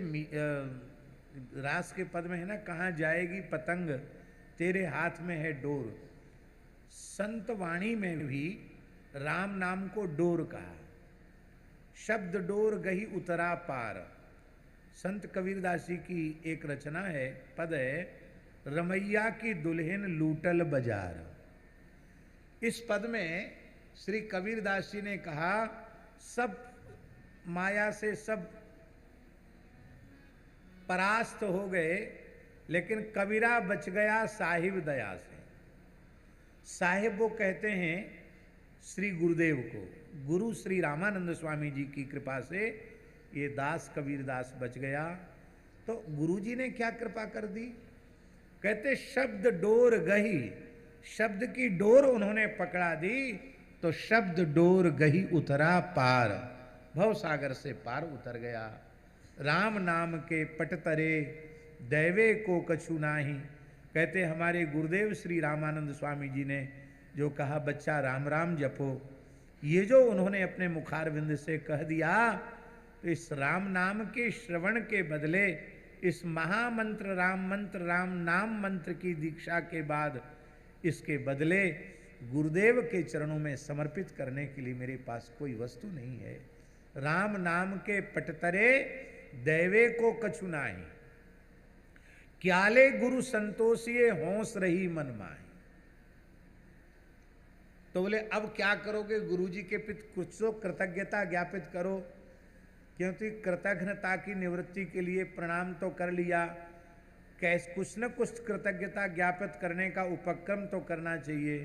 रास के पद में है ना, कहाँ जाएगी पतंग तेरे हाथ में है डोर। संत वाणी में भी राम नाम को डोर कहा। शब्द डोर गही उतरा पार। संत कबीरदास जी की एक रचना है, पद है, रमैया की दुल्हन लूटल बाजार। इस पद में श्री कबीरदास जी ने कहा सब माया से सब परास्त हो गए, लेकिन कबीरा बच गया साहिब दया से। साहिब वो कहते हैं श्री गुरुदेव को। गुरु श्री रामानंद स्वामी जी की कृपा से ये दास कबीरदास बच गया। तो गुरु जी ने क्या कृपा कर दी? कहते शब्द डोर गही, शब्द की डोर उन्होंने पकड़ा दी तो शब्द डोर गही उतरा पार, भव सागर से पार उतर गया। राम नाम के पट तरे दैवे को कछु नाही। कहते हमारे गुरुदेव श्री रामानंद स्वामी जी ने जो कहा बच्चा राम राम जपो, ये जो उन्होंने अपने मुखारविंद से कह दिया, तो इस राम नाम के श्रवण के बदले, इस महामंत्र राम नाम मंत्र की दीक्षा के बाद, इसके बदले गुरुदेव के चरणों में समर्पित करने के लिए मेरे पास कोई वस्तु नहीं है। राम नाम के पटतरे दैवे को कछु नाही, क्याले गुरु संतोषिए होंस रही मन माही। तो बोले अब क्या करोगे? गुरुजी के प्रति कुछ तो कृतज्ञता ज्ञापित करो, क्योंकि कृतज्ञता की निवृत्ति के लिए प्रणाम तो कर लिया, कुछ न कुछ कृतज्ञता ज्ञापित करने का उपक्रम तो करना चाहिए।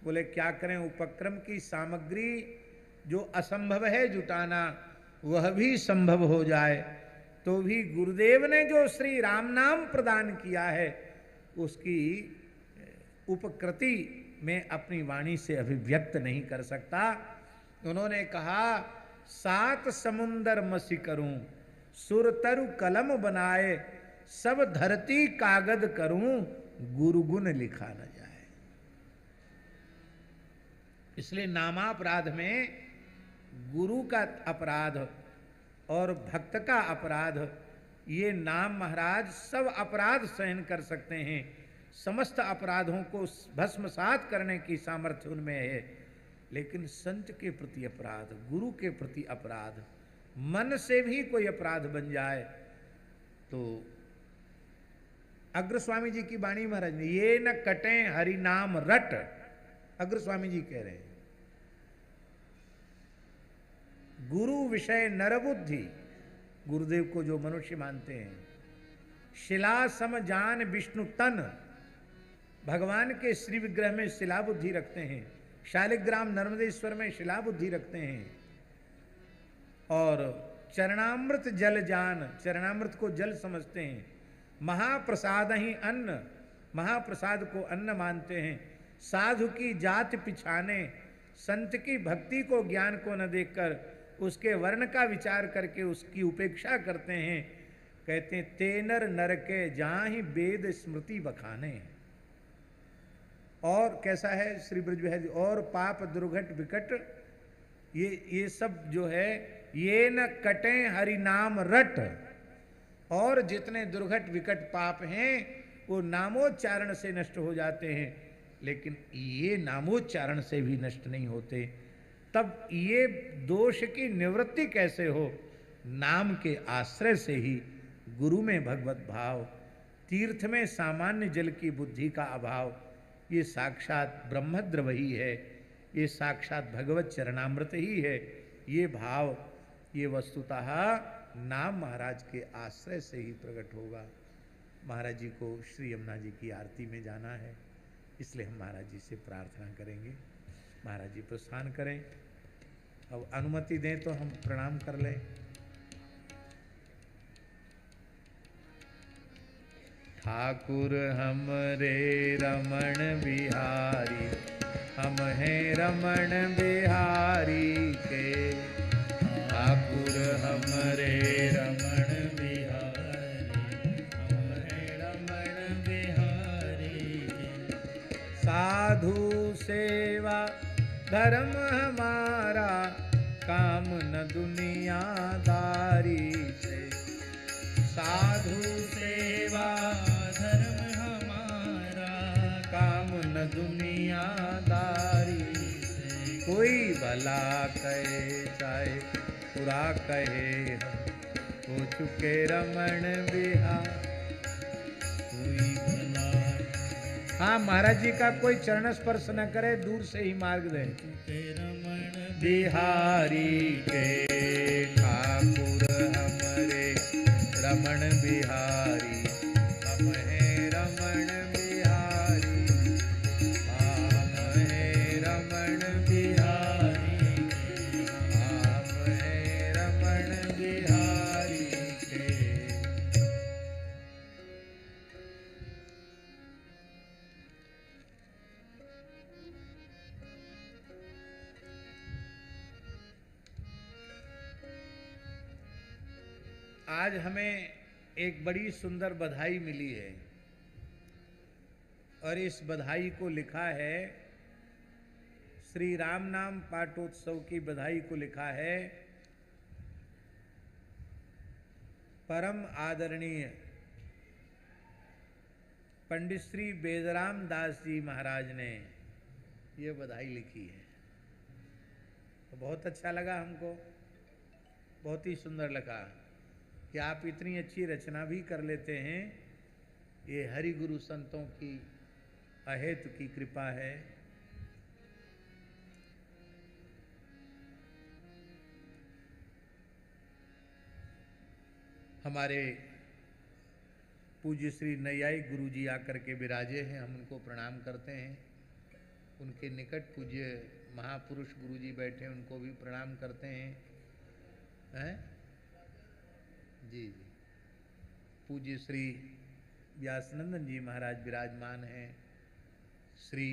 बोले क्या करें? उपक्रम की सामग्री जो असंभव है जुटाना, वह भी संभव हो जाए तो भी गुरुदेव ने जो श्री राम नाम प्रदान किया है, उसकी उपकृति में अपनी वाणी से अभिव्यक्त नहीं कर सकता। उन्होंने कहा, सात समुंदर मसी करूं, सुरतरु कलम बनाए, सब धरती कागद करूं, गुरु गुण लिखा न जाए। इसलिए नामापराध में गुरु का अपराध और भक्त का अपराध, ये नाम महाराज सब अपराध सहन कर सकते हैं। समस्त अपराधों को भस्मसात करने की सामर्थ्य उनमें है, लेकिन संत के प्रति अपराध, गुरु के प्रति अपराध, मन से भी कोई अपराध बन जाए तो अग्रस्वामी जी की वाणी महाराज ने, ये न कटे हरि नाम रट, अग्रस्वामी जी कह रहे हैं। गुरु विषय नरबुद्धि, गुरुदेव को जो मनुष्य मानते हैं, शिला सम जान विष्णु तन, भगवान के श्री विग्रह में शिला बुद्धि रखते हैं, शालिग्राम नर्मदेश्वर में शिला बुद्धि रखते हैं, और चरणामृत जल जान, चरणामृत को जल समझते हैं, महाप्रसाद ही अन्न, महाप्रसाद को अन्न मानते हैं, साधु की जात पिछाने, संत की भक्ति को ज्ञान को न देखकर उसके वर्ण का विचार करके उसकी उपेक्षा करते हैं। कहते हैं तेनर नर के जहां ही वेद स्मृति बखाने। और कैसा है श्री ब्रजविहारी जी, और पाप दुर्घट विकट, ये सब जो है, ये न कटे हरि नाम रट, और जितने दुर्घट विकट पाप हैं वो नामोच्चारण से नष्ट हो जाते हैं, लेकिन ये नामोच्चारण से भी नष्ट नहीं होते। तब ये दोष की निवृत्ति कैसे हो? नाम के आश्रय से ही। गुरु में भगवत भाव, तीर्थ में सामान्य जल की बुद्धि का अभाव, ये साक्षात ब्रह्मद्र वही है, ये साक्षात भगवत चरणामृत ही है। ये भाव, ये वस्तुतः नाम महाराज के आश्रय से ही प्रकट होगा। महाराज जी को श्री यमुना जी की आरती में जाना है, इसलिए हम महाराज जी से प्रार्थना करेंगे। महाराज जी प्रस्थान करें। अब अनुमति दें तो हम प्रणाम कर लें। ठाकुर हमरे रमण बिहारी, हम हैं रमण बिहारी के। ठाकुर हमरे रमण बिहारी, हम हैं रमण बिहारी के। साधु सेवा धर्म हमारा, काम न दुनियादारी से। साधु सेवा धर्म हमारा, काम न दुनियादारी से। कोई भला कहे चाहे बुरा कहे, हम हो चुके रमण बिहार। कोई भला, हाँ महाराज जी का कोई चरण स्पर्श न करे, दूर से ही मार्ग दे। रमण बिहारी के। ठाकुर हमरे रमण बिहारी, हम हैं रमण बिहारी, हम हैं रमण बिहारी, हम हैं रमण बिहारी के। आज हमें एक बड़ी सुंदर बधाई मिली है, और इस बधाई को लिखा है श्री राम नाम पाठोत्सव की बधाई को लिखा है परम आदरणीय पंडित श्री बेदराम दास जी महाराज ने ये बधाई लिखी है। तो बहुत अच्छा लगा हमको, बहुत ही सुंदर लगा कि आप इतनी अच्छी रचना भी कर लेते हैं। ये हरि गुरु संतों की अहेतु की कृपा है। हमारे पूज्य श्री नैयायिक गुरु जी आकर के विराजे हैं, हम उनको प्रणाम करते हैं। उनके निकट पूज्य महापुरुष गुरु जी बैठे, उनको भी प्रणाम करते हैं। जी जी। पूज्य श्री व्यासनंदन जी महाराज विराजमान हैं। श्री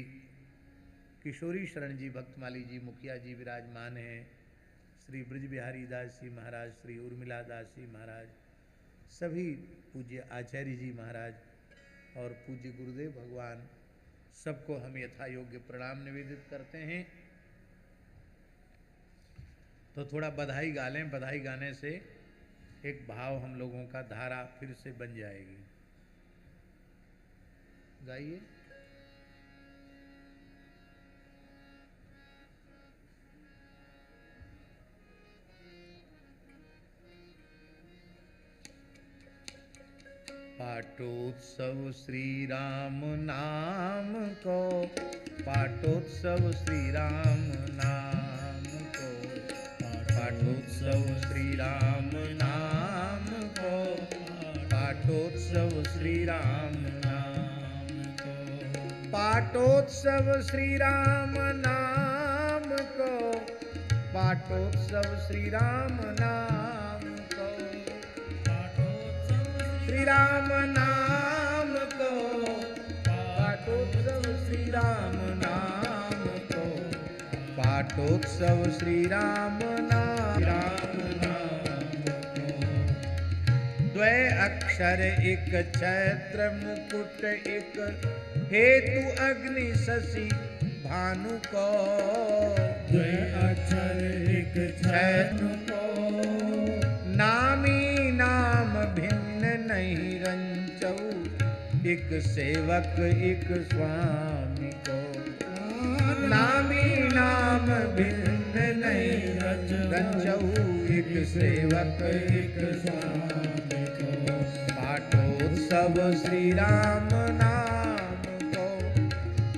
किशोरी शरण जी भक्तमाली जी मुखिया जी विराजमान हैं। श्री ब्रज बिहारी दास जी महाराज, श्री उर्मिला दास जी महाराज, सभी पूज्य आचार्य जी महाराज और पूज्य गुरुदेव भगवान, सबको हम यथा योग्य प्रणाम निवेदित करते हैं। तो थोड़ा बधाई गा लें, बधाई गाने से एक भाव हम लोगों का धारा फिर से बन जाएगी। गाइए। पाठोत्सव श्री राम नाम को, पाठोत्सव श्री राम नाम को, पाठोत्सव श्री राम नाम को, पाठोत्सव श्री राम नाम को, पाठोत्सव श्री राम नाम को, पाठोत्सव श्री राम नाम को, श्री राम नाम को, पाठोत्सव श्री राम नाम को, पाठोत्सव श्री राम नाम को। द्वै अक्षर एक छत्र मुकुट एक, हेतु अग्नि शशि भानु को। द्वै अक्षर एक छत्र को, नामी नाम भिन्न नहीं रंचऊ, एक सेवक एक स्वामी को। नामी नाम भिन्न नहीं रंचऊ, एक सेवक एक स्वामी को। पाठोत्सव श्री राम नाम को,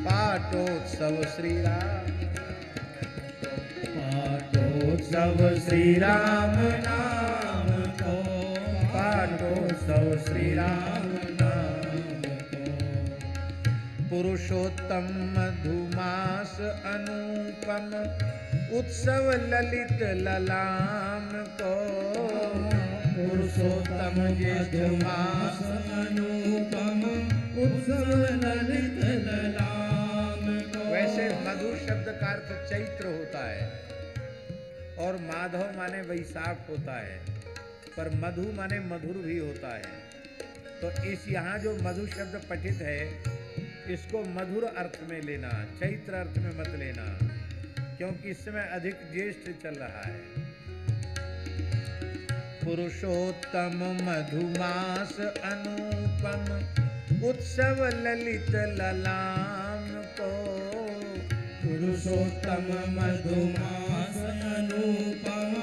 पाठोत्सव श्री राम, पाठोत्सव श्री राम नाम को, पाठोत्सव श्री राम नाम को। पुरुषोत्तम मधुमास अनुपम, उत्सव ललित ललाम को। पुरुषोत्तम ज्येष्ठ मास अनुपम, उत्सव ललित ललाम को। वैसे मधु शब्द का अर्थ चैत्र होता है और माधव माने वैशाख होता है, पर मधु माने मधुर भी होता है। तो इस यहाँ जो मधु शब्द पठित है, इसको मधुर अर्थ में लेना, चैत्र अर्थ में मत लेना, क्योंकि इस समय अधिक ज्येष्ठ चल रहा है। पुरुषोत्तम मधुमास अनुपम, उत्सव ललित ललाम को। पुरुषोत्तम मधुमास अनुपम,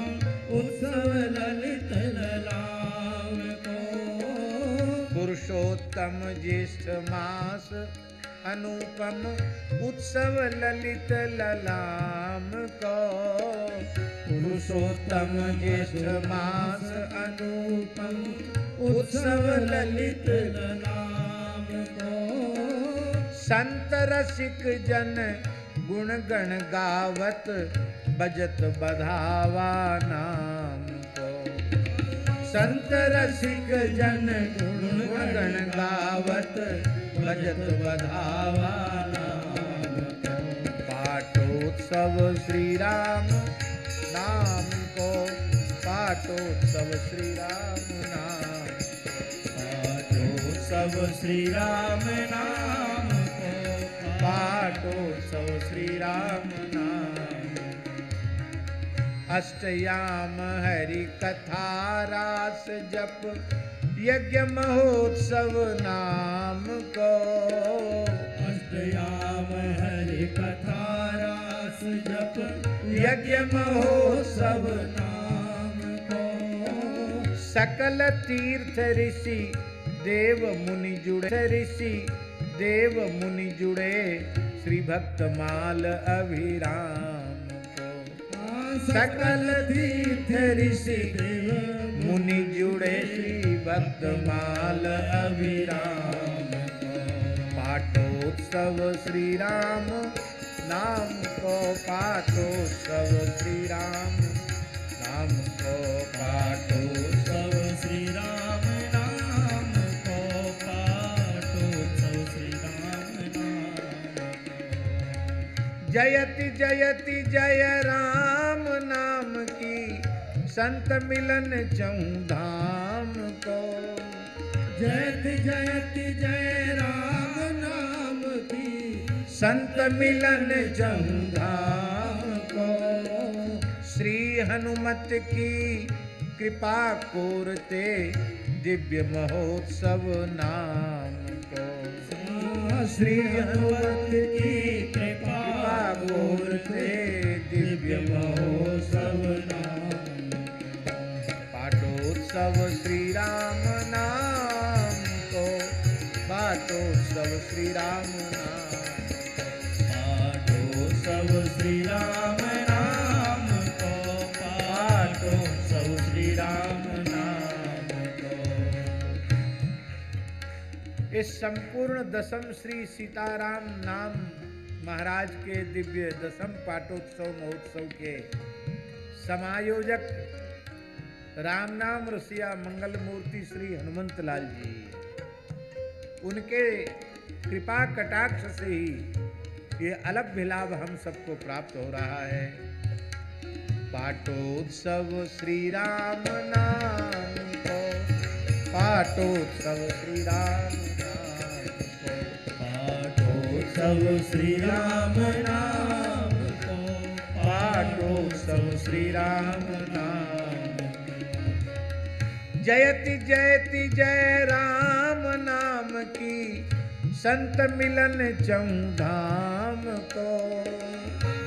उत्सव ललित ललाम को। पुरुषोत्तम ज्येष्ठ मास अनुपम, उत्सव ललित ललाम को। पुरुषोत्तम ज्येष्ठ मास अनुपम, उत्सव ललित ललाम को। संत रसिक जन गुण गण गावत, बजत बधावा नाम को। संत रसिक जन गुण गण गावत, बजत बधावा नाम को। पाठोत्सव श्री राम नाम को, पाठोत्सव श्री राम नाम, पाठोत्सव श्री राम नाम को, पाठोत्सव श्री राम नाम। अष्टयाम हरि कथा रास जप यज्ञ महोत्सव नाम को। अष्टयाम हरि कथा रास जप यज्ञ महोत्सव नाम को। सकल तीर्थ ऋषि देव मुनि जुड़े, ऋषि देव मुनि जुड़े श्री भक्तमाल अभिराम को। सकल तीर्थ ऋषि देव मुनि जुड़े श्री भक्तमाल अभिराम को। पाठोत्सव श्री राम नाम को, पाठोत्सव श्री राम नाम को, पाठोत्सव श्री राम नाम को, पाठोत्सव श्री राम नाम को। जयति जयति जय राम नाम की संत मिलन चौधाम को। जयति जयति जय राम नाम की संत मिलन चौधाम को। श्री हनुमत की कृपा कोरते दिव्य महोत्सव नाम को। श्री हनुमत की कृपा कोरते दिव्य महोत्सव नाम। पाठोत्सव श्री राम नाम को, पाठोत्सव श्री राम नाम। पाठोत्सव श्री राम नाम को, पाठोत्सव श्री राम नाम को। इस संपूर्ण दशम श्री सीताराम नाम महाराज के दिव्य दशम पाठोत्सव महोत्सव के समायोजक राम नाम रसिया मंगल मूर्ति श्री हनुमंत लाल जी, उनके कृपा कटाक्ष से ही ये अलग लाभ हम सबको प्राप्त हो रहा है। पाठोत्सव श्री राम नाम को, पाठोत्सव श्री राम नाम को। पाठोत्सव श्री राम नाम को, पाठोत्सव श्री राम नाम को। जयति जयति जय राम नाम की संत मिलन चौधाम को।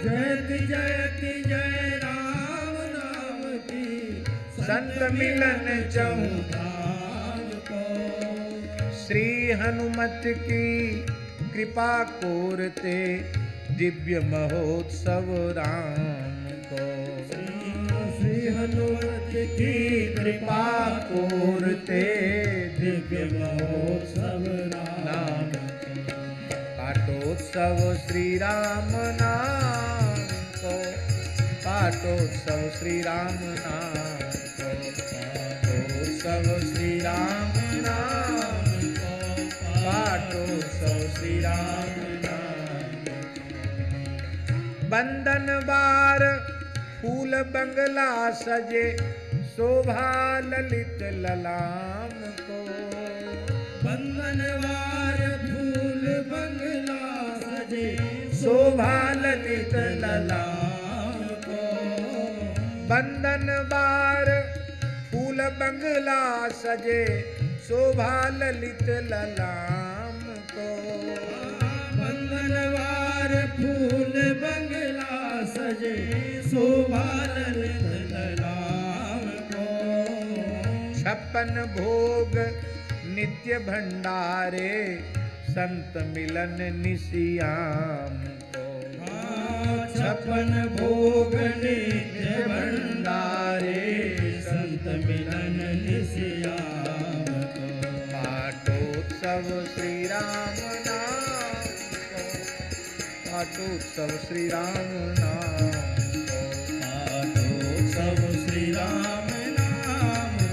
जयति जयति जय राम नाम की संत मिलन चौधाम को। श्री हनुमत की कृपा कोरते दिव्य महोत्सव राम को। श्री हनुमत की कृपा कोरते दिव्य महोत्सव नाम। पाठोत्सव श्री राम नाम को, पाठोत्सव श्री राम नाम को। पाठोत्सव श्री राम नाम को, पाठोत्सव श्री राम नाम को। बंदन बार फूल बंगला सजे शोभा ललित ललाम को। बंदनवार फूल बंगला सजे शोभा ललित ललाम को। बंदन बार फूल बंगला सजे शोभा ललित ललाम को। बंदनवार फूल बंगला सजे शोभा ललित ललाम को। 56 भोग नित्य भंडारे संत मिलन निशियाम को। 56 भोग नित्य भंडारे संत मिलन निशियाम को। पाठोत्सव श्री राम नाम को, पाठोत्सव श्री राम नाम को। पाठोत्सव श्री राम